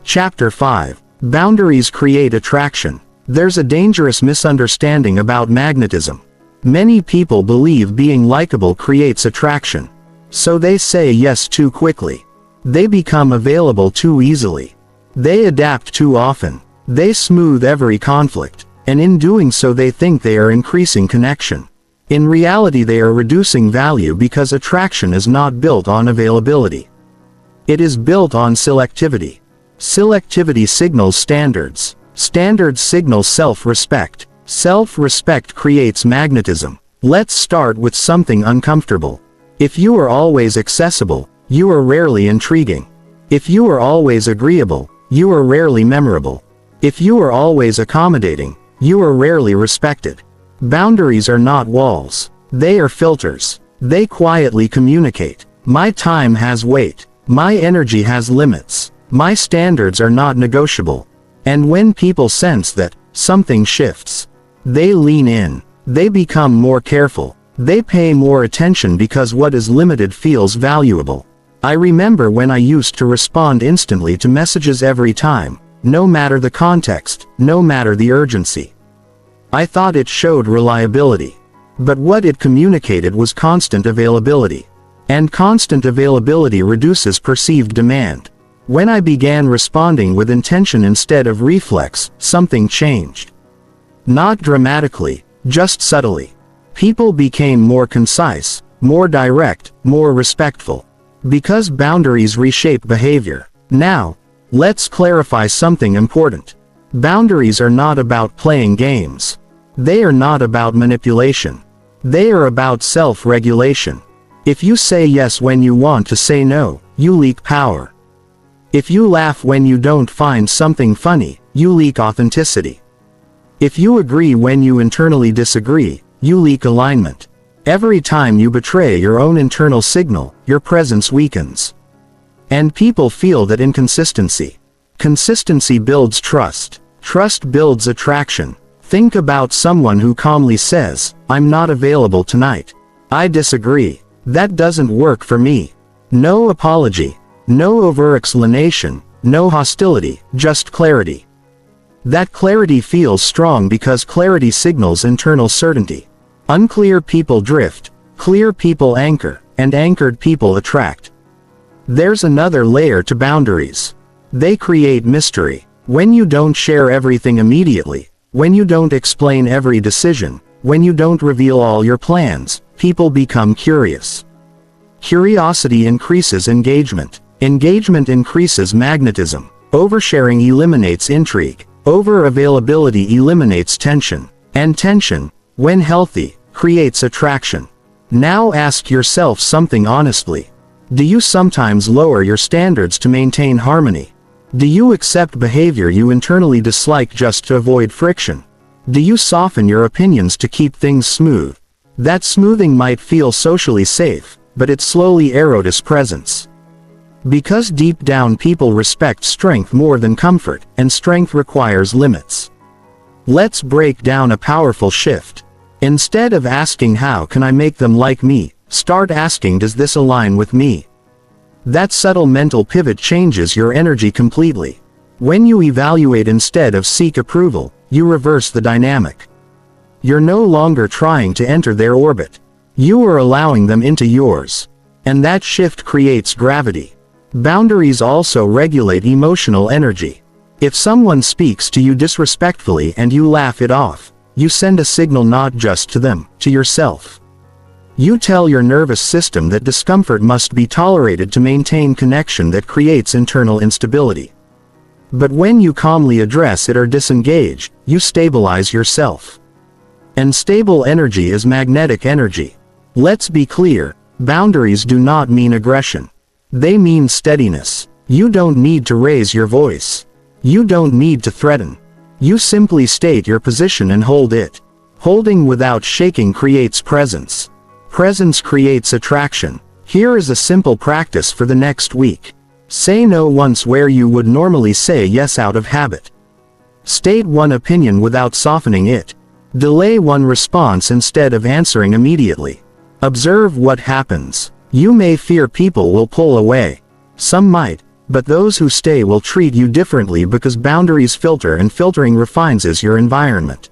Chapter 5. Boundaries create attraction. There's a dangerous misunderstanding about magnetism. Many people believe being likable creates attraction. So they say yes too quickly. They become available too easily. They adapt too often. They smooth every conflict. And in doing so they think they are increasing connection. In reality they are reducing value because attraction is not built on availability. It is built on selectivity. Selectivity signals standards. Standards signal self-respect. Self-respect creates magnetism. Let's start with something uncomfortable. If you are always accessible, you are rarely intriguing. If you are always agreeable, you are rarely memorable. If you are always accommodating, you are rarely respected. Boundaries are not walls. They are filters. They quietly communicate. My time has weight. My energy has limits. My standards are not negotiable. And when people sense that, something shifts. They lean in. They become more careful. They pay more attention because what is limited feels valuable. I remember when I used to respond instantly to messages every time, no matter the context, no matter the urgency. I thought it showed reliability. But what it communicated was constant availability. And constant availability reduces perceived demand. When I began responding with intention instead of reflex, something changed. Not dramatically, just subtly. People became more concise, more direct, more respectful. Because boundaries reshape behavior. Now, let's clarify something important. Boundaries are not about playing games. They are not about manipulation. They are about self-regulation. If you say yes when you want to say no, you leak power. If you laugh when you don't find something funny, you leak authenticity. If you agree when you internally disagree, you leak alignment. Every time you betray your own internal signal, your presence weakens. And people feel that inconsistency. Consistency builds trust. Trust builds attraction. Think about someone who calmly says, "I'm not available tonight. I disagree. That doesn't work for me." No apology. No over-explanation. No hostility, just clarity. That clarity feels strong because clarity signals internal certainty. Unclear people drift, clear people anchor, and anchored people attract. There's another layer to boundaries. They create mystery. When you don't share everything immediately, when you don't explain every decision, when you don't reveal all your plans, people become curious. Curiosity increases engagement. Engagement increases magnetism. Oversharing eliminates intrigue. Over-availability eliminates tension. And tension, when healthy, creates attraction. Now ask yourself something honestly. Do you sometimes lower your standards to maintain harmony? Do you accept behavior you internally dislike just to avoid friction? Do you soften your opinions to keep things smooth? That smoothing might feel socially safe, but it slowly erodes presence. Because deep down people respect strength more than comfort, and strength requires limits. Let's break down a powerful shift. Instead of asking how can I make them like me, start asking does this align with me? That subtle mental pivot changes your energy completely. When you evaluate instead of seek approval, you reverse the dynamic. You're no longer trying to enter their orbit. You are allowing them into yours. And that shift creates gravity. Boundaries also regulate emotional energy. If someone speaks to you disrespectfully and you laugh it off, you send a signal not just to them, to yourself. You tell your nervous system that discomfort must be tolerated to maintain connection that creates internal instability. But when you calmly address it or disengage, you stabilize yourself. And stable energy is magnetic energy. Let's be clear, boundaries do not mean aggression. They mean steadiness. You don't need to raise your voice. You don't need to threaten. You simply state your position and hold it. Holding without shaking creates presence. Presence creates attraction. Here is a simple practice for the next week. Say no once where you would normally say yes out of habit. State one opinion without softening it. Delay one response instead of answering immediately. Observe what happens. You may fear people will pull away. Some might, but those who stay will treat you differently because boundaries filter and filtering refines your environment.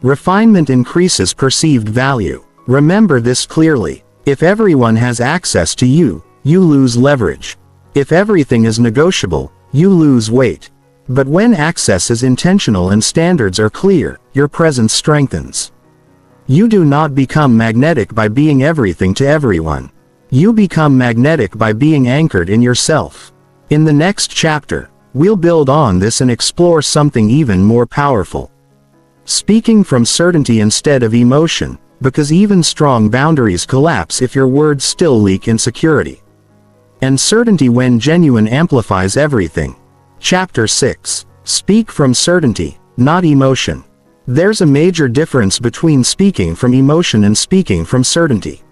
Refinement increases perceived value. Remember this clearly. If everyone has access to you, you lose leverage. If everything is negotiable, you lose weight. But when access is intentional and standards are clear, your presence strengthens. You do not become magnetic by being everything to everyone. You become magnetic by being anchored in yourself. In the next chapter, we'll build on this and explore something even more powerful. Speaking from certainty instead of emotion, because even strong boundaries collapse if your words still leak insecurity. And certainty when genuine amplifies everything. Chapter 6. Speak from certainty, not emotion. There's a major difference between speaking from emotion and speaking from certainty.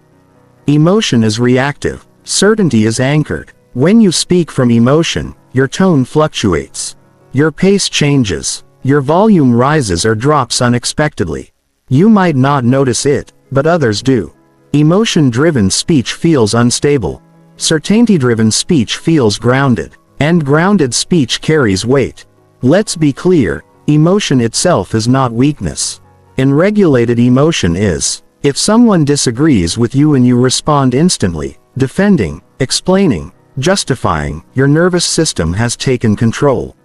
Emotion is reactive, certainty is anchored. When you speak from emotion, your tone fluctuates. Your pace changes. Your volume rises or drops unexpectedly. You might not notice it, but others do. Emotion-driven speech feels unstable. Certainty-driven speech feels grounded. And grounded speech carries weight. Let's be clear, emotion itself is not weakness. Unregulated emotion is. If someone disagrees with you and you respond instantly, defending, explaining, justifying, your nervous system has taken control.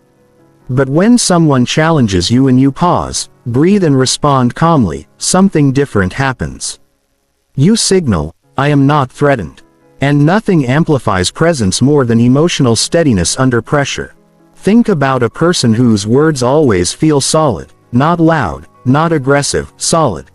But when someone challenges you and you pause, breathe and respond calmly, something different happens. You signal, I am not threatened. And nothing amplifies presence more than emotional steadiness under pressure. Think about a person whose words always feel solid, not loud, not aggressive, solid.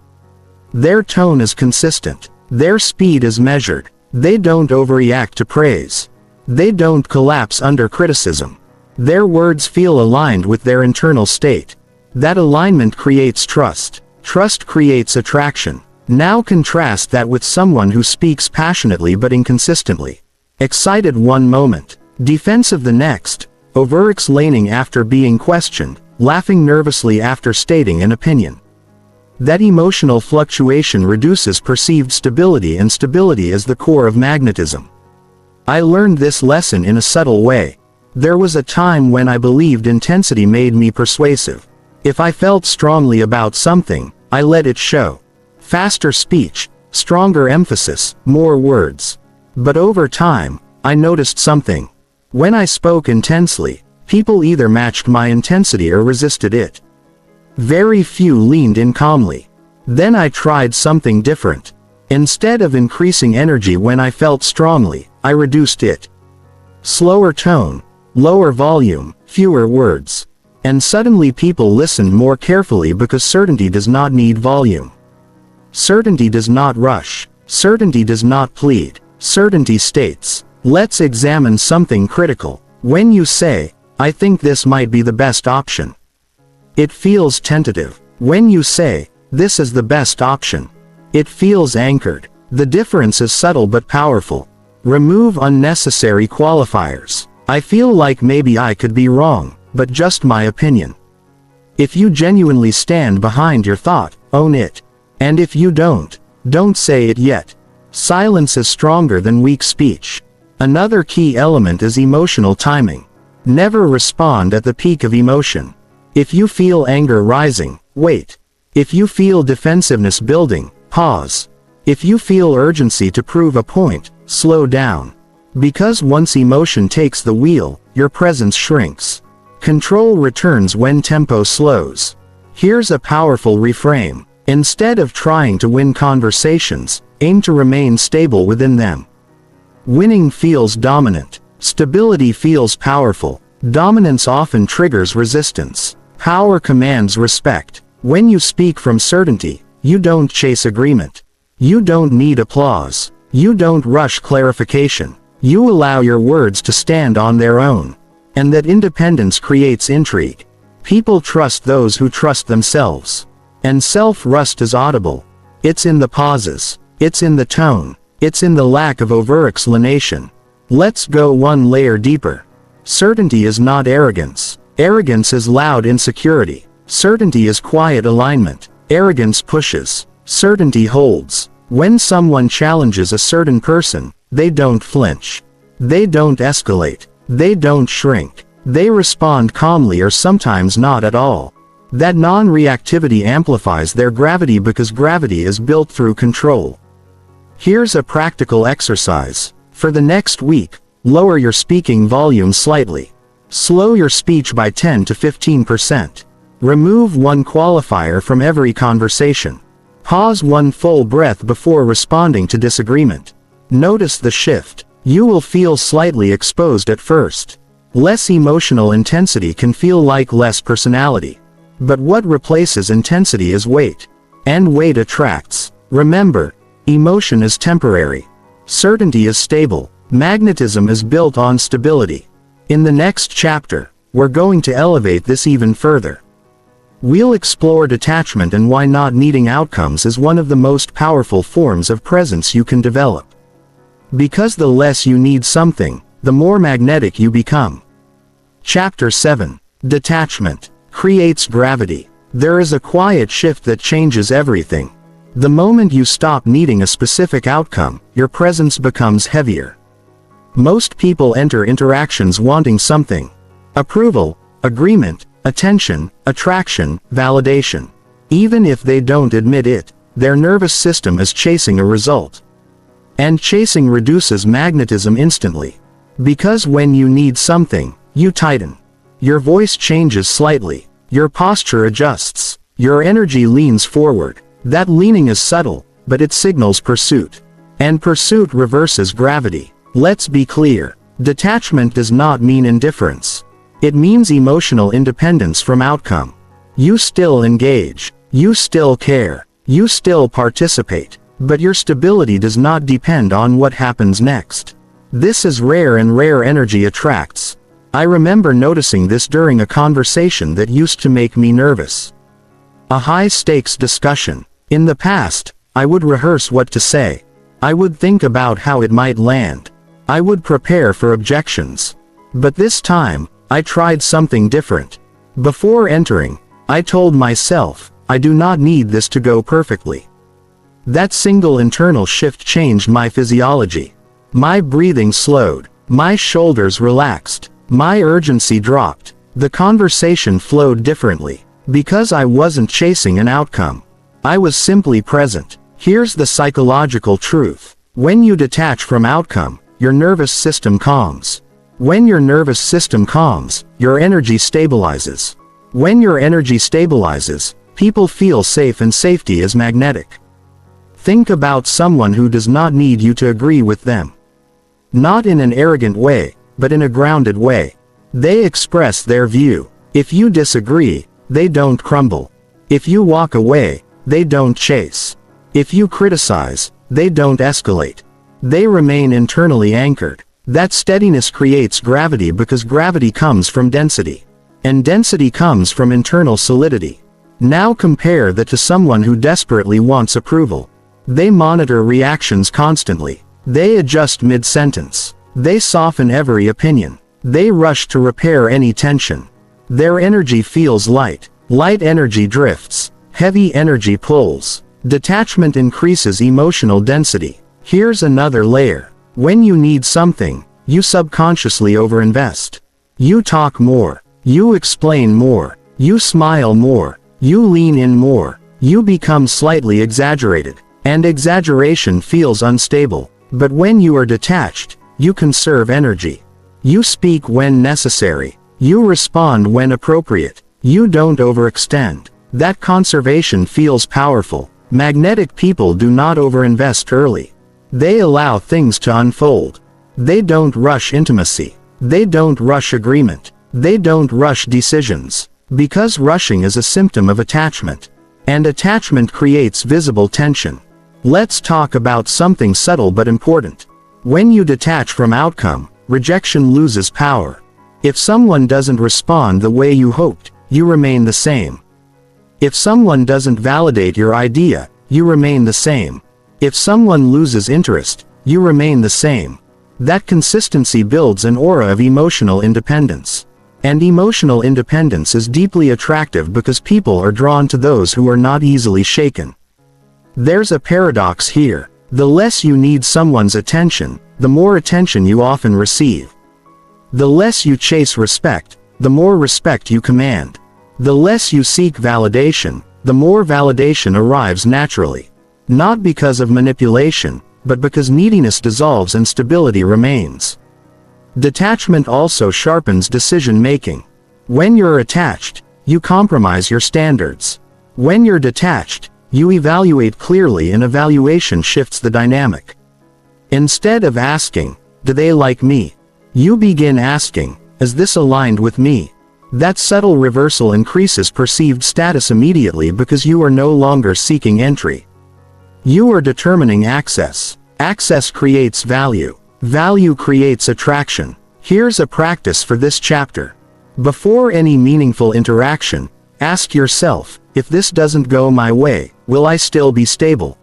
Their tone is consistent. Their speed is measured. They don't overreact to praise. They don't collapse under criticism. Their words feel aligned with their internal state. That alignment creates trust. Trust creates attraction. Now contrast that with someone who speaks passionately but inconsistently. Excited one moment, defensive the next, over-explaining after being questioned, laughing nervously after stating an opinion. That emotional fluctuation reduces perceived stability, and stability is the core of magnetism. I learned this lesson in a subtle way. There was a time when I believed intensity made me persuasive. If I felt strongly about something, I let it show. Faster speech, stronger emphasis, more words. But over time, I noticed something. When I spoke intensely, people either matched my intensity or resisted it. Very few leaned in calmly. Then I tried something different. Instead of increasing energy when I felt strongly, I reduced it. Slower tone, lower volume, fewer words. And suddenly people listened more carefully, because certainty does not need volume. Certainty does not rush. Certainty does not plead. Certainty states, let's examine something critical. When you say, I think this might be the best option, it feels tentative. When you say, this is the best option, it feels anchored. The difference is subtle but powerful. Remove unnecessary qualifiers. I feel like maybe I could be wrong, but just my opinion. If you genuinely stand behind your thought, own it. And if you don't say it yet. Silence is stronger than weak speech. Another key element is emotional timing. Never respond at the peak of emotion. If you feel anger rising, wait. If you feel defensiveness building, pause. If you feel urgency to prove a point, slow down. Because once emotion takes the wheel, your presence shrinks. Control returns when tempo slows. Here's a powerful reframe. Instead of trying to win conversations, aim to remain stable within them. Winning feels dominant. Stability feels powerful. Dominance often triggers resistance. Power commands respect. When you speak from certainty, you don't chase agreement. You don't need applause. You don't rush clarification. You allow your words to stand on their own. And that independence creates intrigue. People trust those who trust themselves. And self-trust is audible. It's in the pauses. It's in the tone. It's in the lack of over-explanation. Let's go one layer deeper. Certainty is not arrogance. Arrogance is loud insecurity. Certainty is quiet alignment. Arrogance pushes. Certainty holds. When someone challenges a certain person, they don't flinch. They don't escalate. They don't shrink. They respond calmly, or sometimes not at all. That non-reactivity amplifies their gravity, because gravity is built through control. Here's a practical exercise. For the next week, lower your speaking volume slightly. Slow your speech by 10 to 15%. Remove one qualifier from every conversation. Pause one full breath before responding to disagreement. Notice the shift. You will feel slightly exposed at first. Less emotional intensity can feel like less personality. But what replaces intensity is weight. And weight attracts. Remember, emotion is temporary. Certainty is stable. Magnetism is built on stability. In the next chapter, we're going to elevate this even further. We'll explore detachment and why not needing outcomes is one of the most powerful forms of presence you can develop. Because the less you need something, the more magnetic you become. Chapter 7. Detachment creates gravity. There is a quiet shift that changes everything. The moment you stop needing a specific outcome, your presence becomes heavier. Most people enter interactions wanting something. Approval, agreement, attention, attraction, validation. Even if they don't admit it, their nervous system is chasing a result. And chasing reduces magnetism instantly. Because when you need something, you tighten. Your voice changes slightly. Your posture adjusts. Your energy leans forward. That leaning is subtle, but it signals pursuit. And pursuit reverses gravity. Let's be clear. Detachment does not mean indifference. It means emotional independence from outcome. You still engage. You still care. You still participate. But your stability does not depend on what happens next. This is rare, and rare energy attracts. I remember noticing this during a conversation that used to make me nervous. A high-stakes discussion. In the past, I would rehearse what to say. I would think about how it might land. I would prepare for objections. But this time, I tried something different. Before entering, I told myself, I do not need this to go perfectly. That single internal shift changed my physiology. My breathing slowed. My shoulders relaxed. My urgency dropped. The conversation flowed differently. Because I wasn't chasing an outcome. I was simply present. Here's the psychological truth. When you detach from outcome, your nervous system calms. When your nervous system calms, your energy stabilizes. When your energy stabilizes, people feel safe, and safety is magnetic. Think about someone who does not need you to agree with them. Not in an arrogant way, but in a grounded way. They express their view. If you disagree, they don't crumble. If you walk away, they don't chase. If you criticize, they don't escalate. They remain internally anchored. That steadiness creates gravity because gravity comes from density. And density comes from internal solidity. Now compare that to someone who desperately wants approval. They monitor reactions constantly. They adjust mid-sentence. They soften every opinion. They rush to repair any tension. Their energy feels light. Light energy drifts. Heavy energy pulls. Detachment increases emotional density. Here's another layer. When you need something, you subconsciously overinvest. You talk more. You explain more. You smile more. You lean in more. You become slightly exaggerated. And exaggeration feels unstable. But when you are detached, you conserve energy. You speak when necessary. You respond when appropriate. You don't overextend. That conservation feels powerful. Magnetic people do not overinvest early. They allow things to unfold. They don't rush intimacy. They don't rush agreement. They don't rush decisions. Because rushing is a symptom of attachment. And attachment creates visible tension. Let's talk about something subtle but important. When you detach from outcome, rejection loses power. If someone doesn't respond the way you hoped, you remain the same. If someone doesn't validate your idea, you remain the same. If someone loses interest, you remain the same. That consistency builds an aura of emotional independence. And emotional independence is deeply attractive because people are drawn to those who are not easily shaken. There's a paradox here. The less you need someone's attention, the more attention you often receive. The less you chase respect, the more respect you command. The less you seek validation, the more validation arrives naturally. Not because of manipulation, but because neediness dissolves and stability remains. Detachment also sharpens decision-making. When you're attached, you compromise your standards. When you're detached, you evaluate clearly, and evaluation shifts the dynamic. Instead of asking, "Do they like me?" you begin asking, "Is this aligned with me?" That subtle reversal increases perceived status immediately because you are no longer seeking entry. You are determining access. Access creates value. Value creates attraction. Here's a practice for this chapter. Before any meaningful interaction, ask yourself, if this doesn't go my way, will I still be stable?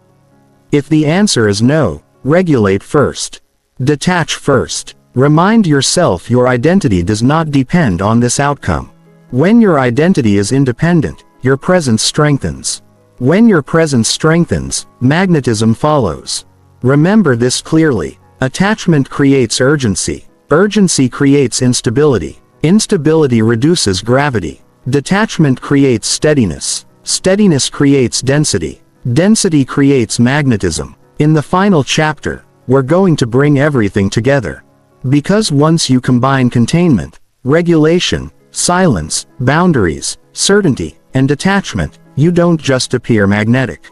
If the answer is no, regulate first. Detach first. Remind yourself your identity does not depend on this outcome. When your identity is independent, your presence strengthens. When your presence strengthens, magnetism follows. Remember this clearly. Attachment creates urgency. Urgency creates instability. Instability reduces gravity. Detachment creates steadiness. Steadiness creates density. Density creates magnetism. In the final chapter, we're going to bring everything together. Because once you combine containment, regulation, silence, boundaries, certainty, and detachment, you don't just appear magnetic.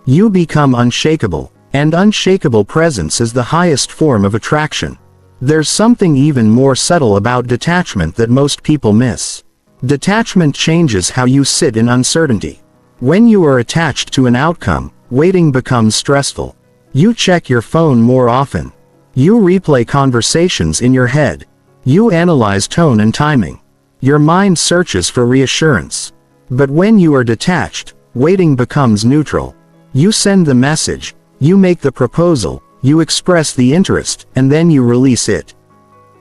You become unshakable, and unshakable presence is the highest form of attraction. There's something even more subtle about detachment that most people miss. Detachment changes how you sit in uncertainty. When you are attached to an outcome, waiting becomes stressful. You check your phone more often. You replay conversations in your head. You analyze tone and timing. Your mind searches for reassurance. But when you are detached, waiting becomes neutral. You send the message, you make the proposal, you express the interest, and then you release it.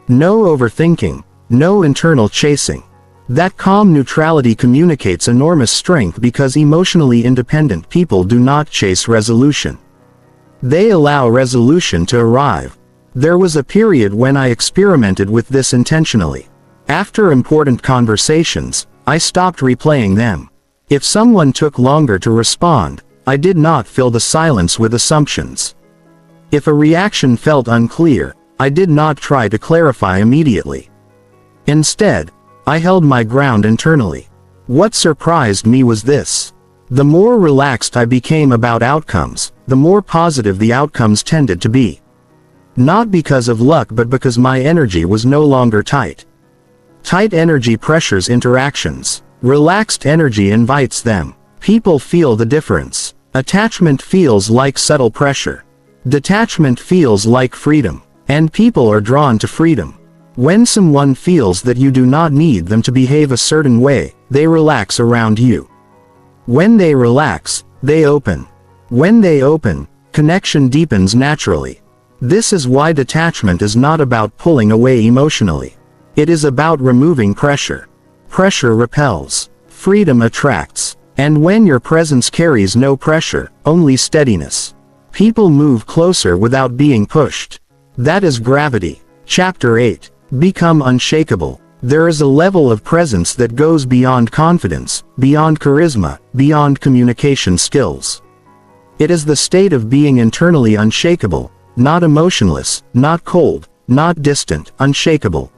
No overthinking, no internal chasing. That calm neutrality communicates enormous strength because emotionally independent people do not chase resolution. They allow resolution to arrive. There was a period when I experimented with this intentionally. After important conversations, I stopped replaying them. If someone took longer to respond, I did not fill the silence with assumptions. If a reaction felt unclear, I did not try to clarify immediately. Instead, I held my ground internally. What surprised me was this. The more relaxed I became about outcomes, the more positive the outcomes tended to be. Not because of luck but because my energy was no longer tight. Tight energy pressures interactions. Relaxed energy invites them. People feel the difference. Attachment feels like subtle pressure. Detachment feels like freedom. And people are drawn to freedom. When someone feels that you do not need them to behave a certain way, they relax around you. When they relax, they open. When they open, connection deepens naturally. This is why detachment is not about pulling away emotionally. It is about removing pressure. Pressure repels. Freedom attracts. And when your presence carries no pressure, only steadiness, people move closer without being pushed. That is gravity. Chapter 8. Become unshakable. There is a level of presence that goes beyond confidence, beyond charisma, beyond communication skills. It is the state of being internally unshakable, not emotionless, not cold, not distant, unshakable.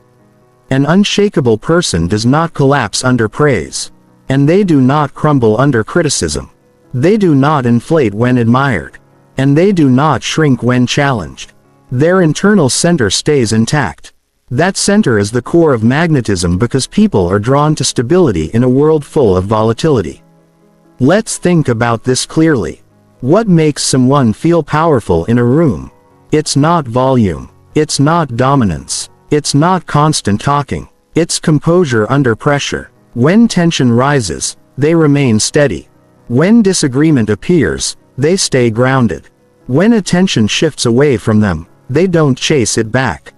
An unshakable person does not collapse under praise. And they do not crumble under criticism. They do not inflate when admired. And they do not shrink when challenged. Their internal center stays intact. That center is the core of magnetism because people are drawn to stability in a world full of volatility. Let's think about this clearly. What makes someone feel powerful in a room? It's not volume. It's not dominance. It's not constant talking. It's composure under pressure. When tension rises, they remain steady. When disagreement appears, they stay grounded. When attention shifts away from them, they don't chase it back.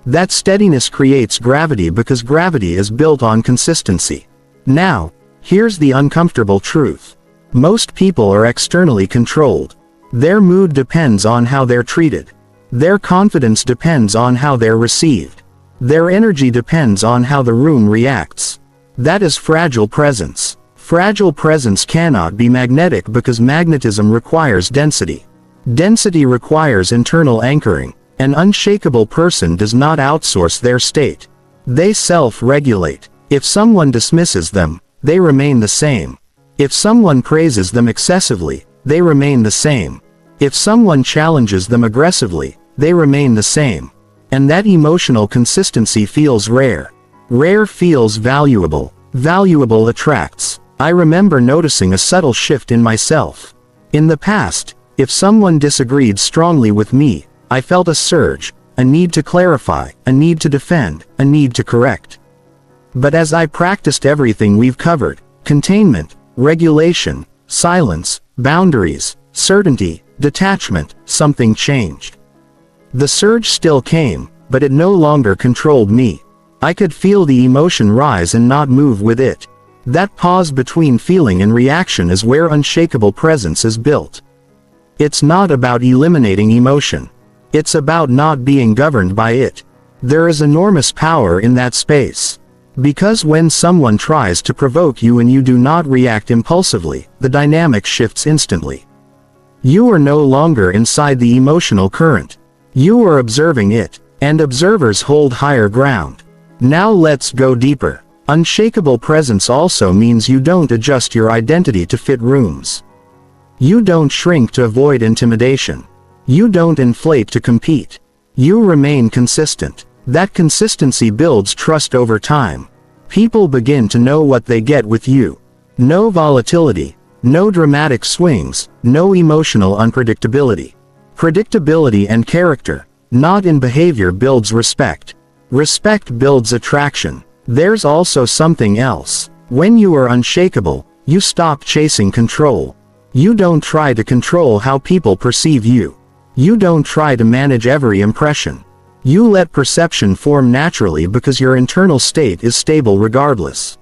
That steadiness creates gravity because gravity is built on consistency. Now, here's the uncomfortable truth. Most people are externally controlled. Their mood depends on how they're treated. Their confidence depends on how they're received. Their energy depends on how the room reacts. That is fragile presence. Fragile presence cannot be magnetic because magnetism requires density. Density requires internal anchoring. An unshakable person does not outsource their state. They self-regulate. If someone dismisses them, they remain the same. If someone praises them excessively, they remain the same. If someone challenges them aggressively, they remain the same. And that emotional consistency feels rare. Rare feels valuable. Valuable attracts. I remember noticing a subtle shift in myself. In the past, if someone disagreed strongly with me, I felt a surge, a need to clarify, a need to defend, a need to correct. But as I practiced everything we've covered, containment, regulation, silence, boundaries, certainty, detachment, something changed. The surge still came, but it no longer controlled me. I could feel the emotion rise and not move with it. That pause between feeling and reaction is where unshakable presence is built. It's not about eliminating emotion. It's about not being governed by it. There is enormous power in that space. Because when someone tries to provoke you and you do not react impulsively, the dynamic shifts instantly. You are no longer inside the emotional current. You are observing it, and observers hold higher ground. Now let's go deeper. Unshakable presence also means you don't adjust your identity to fit rooms. You don't shrink to avoid intimidation. You don't inflate to compete. You remain consistent. That consistency builds trust over time. People begin to know what they get with you. No volatility, no dramatic swings, no emotional unpredictability. Predictability and character, not in behavior, builds respect. Respect builds attraction. There's also something else. When you are unshakable, you stop chasing control. You don't try to control how people perceive you. You don't try to manage every impression. You let perception form naturally because your internal state is stable regardless.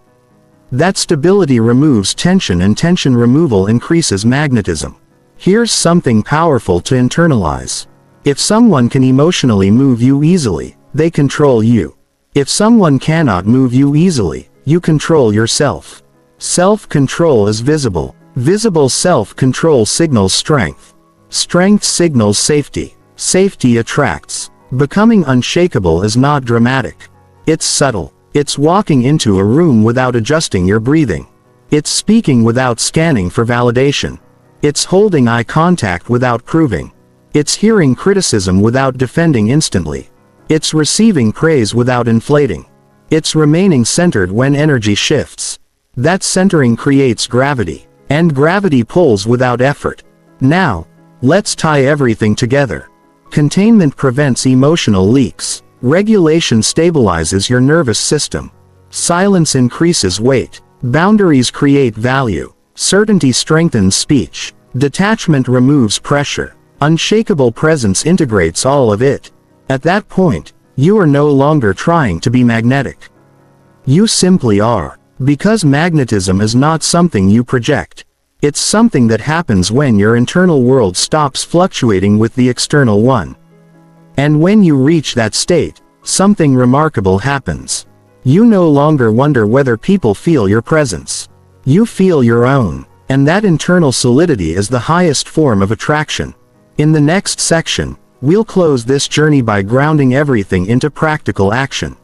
That stability removes tension, and tension removal increases magnetism. Here's something powerful to internalize. If someone can emotionally move you easily, they control you. If someone cannot move you easily, you control yourself. Self-control is visible. Visible self-control signals strength. Strength signals safety. Safety attracts. Becoming unshakable is not dramatic. It's subtle. It's walking into a room without adjusting your breathing. It's speaking without scanning for validation. It's holding eye contact without proving. It's hearing criticism without defending instantly. It's receiving praise without inflating. It's remaining centered when energy shifts. That centering creates gravity, and gravity pulls without effort. Now, let's tie everything together. Containment prevents emotional leaks. Regulation stabilizes your nervous system. Silence increases weight. Boundaries create value. Certainty strengthens speech. Detachment removes pressure. Unshakable presence integrates all of it. At that point, you are no longer trying to be magnetic. You simply are. Because magnetism is not something you project. It's something that happens when your internal world stops fluctuating with the external one. And when you reach that state, something remarkable happens. You no longer wonder whether people feel your presence. You feel your own. And that internal solidity is the highest form of attraction. In the next section, we'll close this journey by grounding everything into practical action.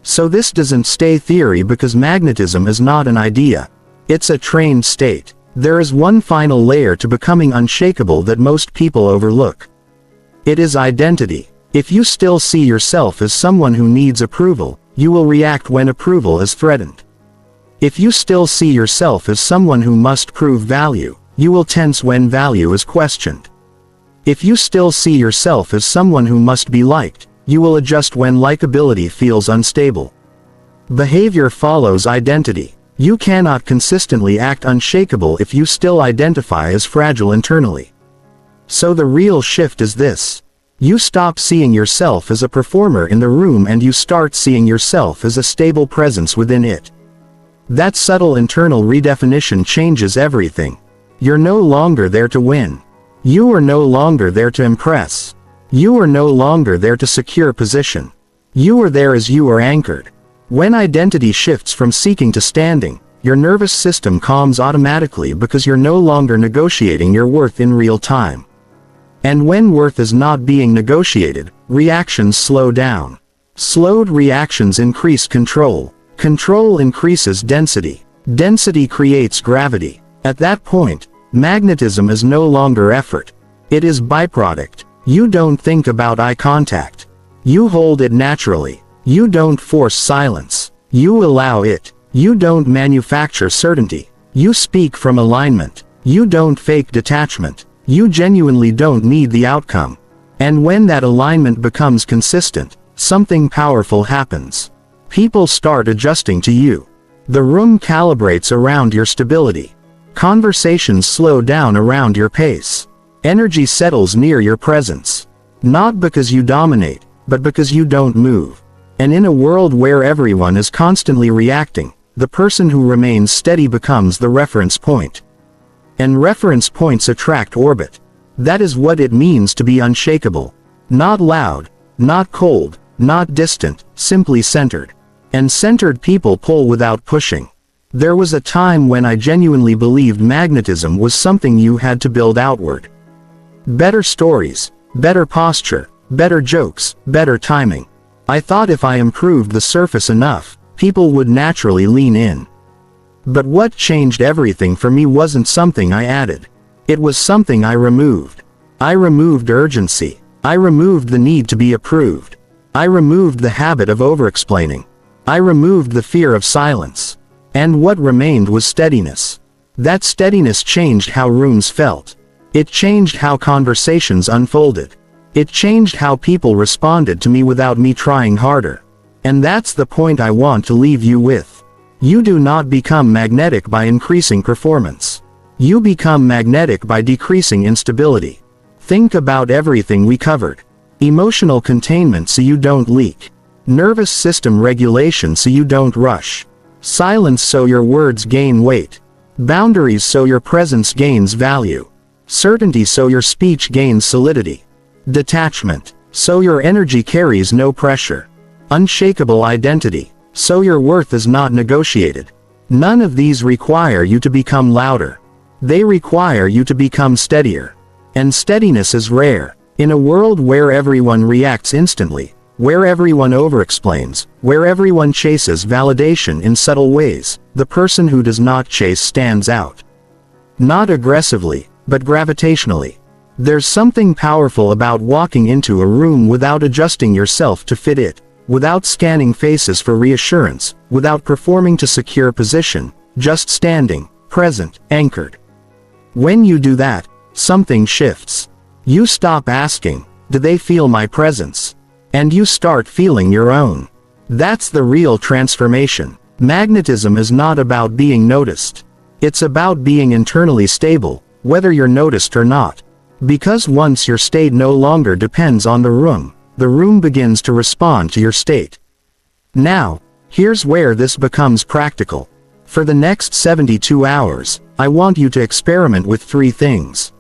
So this doesn't stay theory, because magnetism is not an idea. It's a trained state. There is one final layer to becoming unshakable that most people overlook. It is identity. If you still see yourself as someone who needs approval, you will react when approval is threatened. If you still see yourself as someone who must prove value, you will tense when value is questioned. If you still see yourself as someone who must be liked, you will adjust when likability feels unstable. Behavior follows identity. You cannot consistently act unshakable if you still identify as fragile internally. So the real shift is this. You stop seeing yourself as a performer in the room and you start seeing yourself as a stable presence within it. That subtle internal redefinition changes everything. You're no longer there to win. You are no longer there to impress. You are no longer there to secure position. You are there as you are anchored. When identity shifts from seeking to standing, your nervous system calms automatically because you're no longer negotiating your worth in real time. And when worth is not being negotiated, reactions slow down. Slowed reactions increase control. Control increases density. Density creates gravity. At that point, magnetism is no longer effort. It is byproduct. You don't think about eye contact. You hold it naturally. You don't force silence. You allow it. You don't manufacture certainty. You speak from alignment. You don't fake detachment. You genuinely don't need the outcome. And when that alignment becomes consistent, something powerful happens. People start adjusting to you. The room calibrates around your stability. Conversations slow down around your pace. Energy settles near your presence. Not because you dominate, but because you don't move. And in a world where everyone is constantly reacting, the person who remains steady becomes the reference point. And reference points attract orbit. That is what it means to be unshakable. Not loud, not cold, not distant, simply centered. And centered people pull without pushing. There was a time when I genuinely believed magnetism was something you had to build outward. Better stories, better posture, better jokes, better timing. I thought if I improved the surface enough, people would naturally lean in. But what changed everything for me wasn't something I added. It was something I removed. I removed urgency. I removed the need to be approved. I removed the habit of over-explaining. I removed the fear of silence. And what remained was steadiness. That steadiness changed how rooms felt. It changed how conversations unfolded. It changed how people responded to me without me trying harder. And that's the point I want to leave you with. You do not become magnetic by increasing performance. You become magnetic by decreasing instability. Think about everything we covered. Emotional containment so you don't leak. Nervous system regulation so you don't rush. Silence so your words gain weight. Boundaries so your presence gains value. Certainty so your speech gains solidity. Detachment so your energy carries no pressure. Unshakable identity so your worth is not negotiated. None of these require you to become louder. They require you to become steadier. And steadiness is rare. In a world where everyone reacts instantly, where everyone over-explains, where everyone chases validation in subtle ways, the person who does not chase stands out. Not aggressively, but gravitationally. There's something powerful about walking into a room without adjusting yourself to fit it, without scanning faces for reassurance, without performing to secure position, just standing, present, anchored. When you do that, something shifts. You stop asking, "Do they feel my presence?" And you start feeling your own. That's the real transformation. Magnetism is not about being noticed. It's about being internally stable, whether you're noticed or not. Because once your state no longer depends on the room begins to respond to your state. Now, here's where this becomes practical. For the next 72 hours, I want you to experiment with 3 things.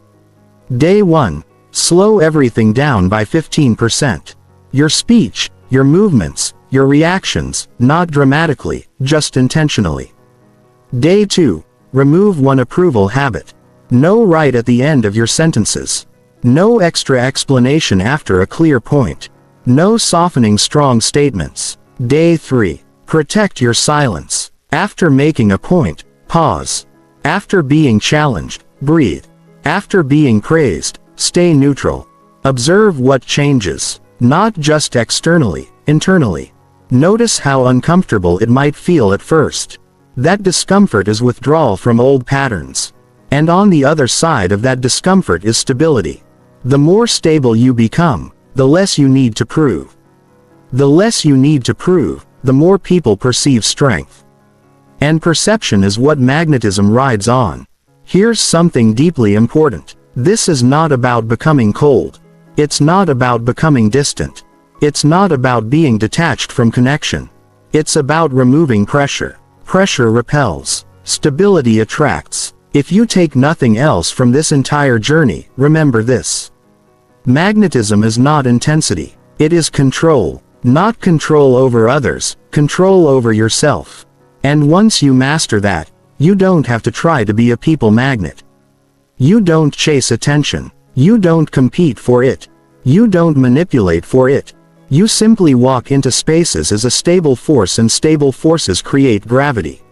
Day 1. Slow everything down by 15%. Your speech, your movements, your reactions, not dramatically, just intentionally. Day 2. Remove one approval habit. No right at the end of your sentences. No extra explanation after a clear point. No softening strong statements. Day 3. Protect your silence. After making a point, pause. After being challenged, breathe. After being praised, stay neutral. Observe what changes, not just externally, internally. Notice how uncomfortable it might feel at first. That discomfort is withdrawal from old patterns. And on the other side of that discomfort is stability. The more stable you become, the less you need to prove. The less you need to prove, the more people perceive strength. And perception is what magnetism rides on. Here's something deeply important. This is not about becoming cold. It's not about becoming distant. It's not about being detached from connection. It's about removing pressure. Pressure repels. Stability attracts. If you take nothing else from this entire journey, remember this. Magnetism is not intensity. It is control. Not control over others, control over yourself. And once you master that, you don't have to try to be a people magnet. You don't chase attention. You don't compete for it. You don't manipulate for it. You simply walk into spaces as a stable force, and stable forces create gravity.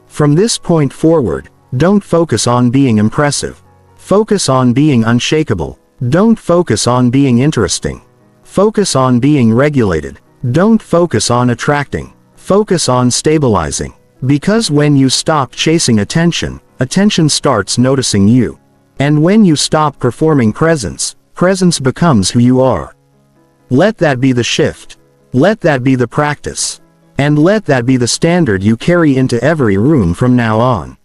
From this point forward, don't focus on being impressive. Focus on being unshakable. Don't focus on being interesting. Focus on being regulated. Don't focus on attracting. Focus on stabilizing. Because when you stop chasing attention, attention starts noticing you. And when you stop performing presence, presence becomes who you are. Let that be the shift. Let that be the practice. And let that be the standard you carry into every room from now on.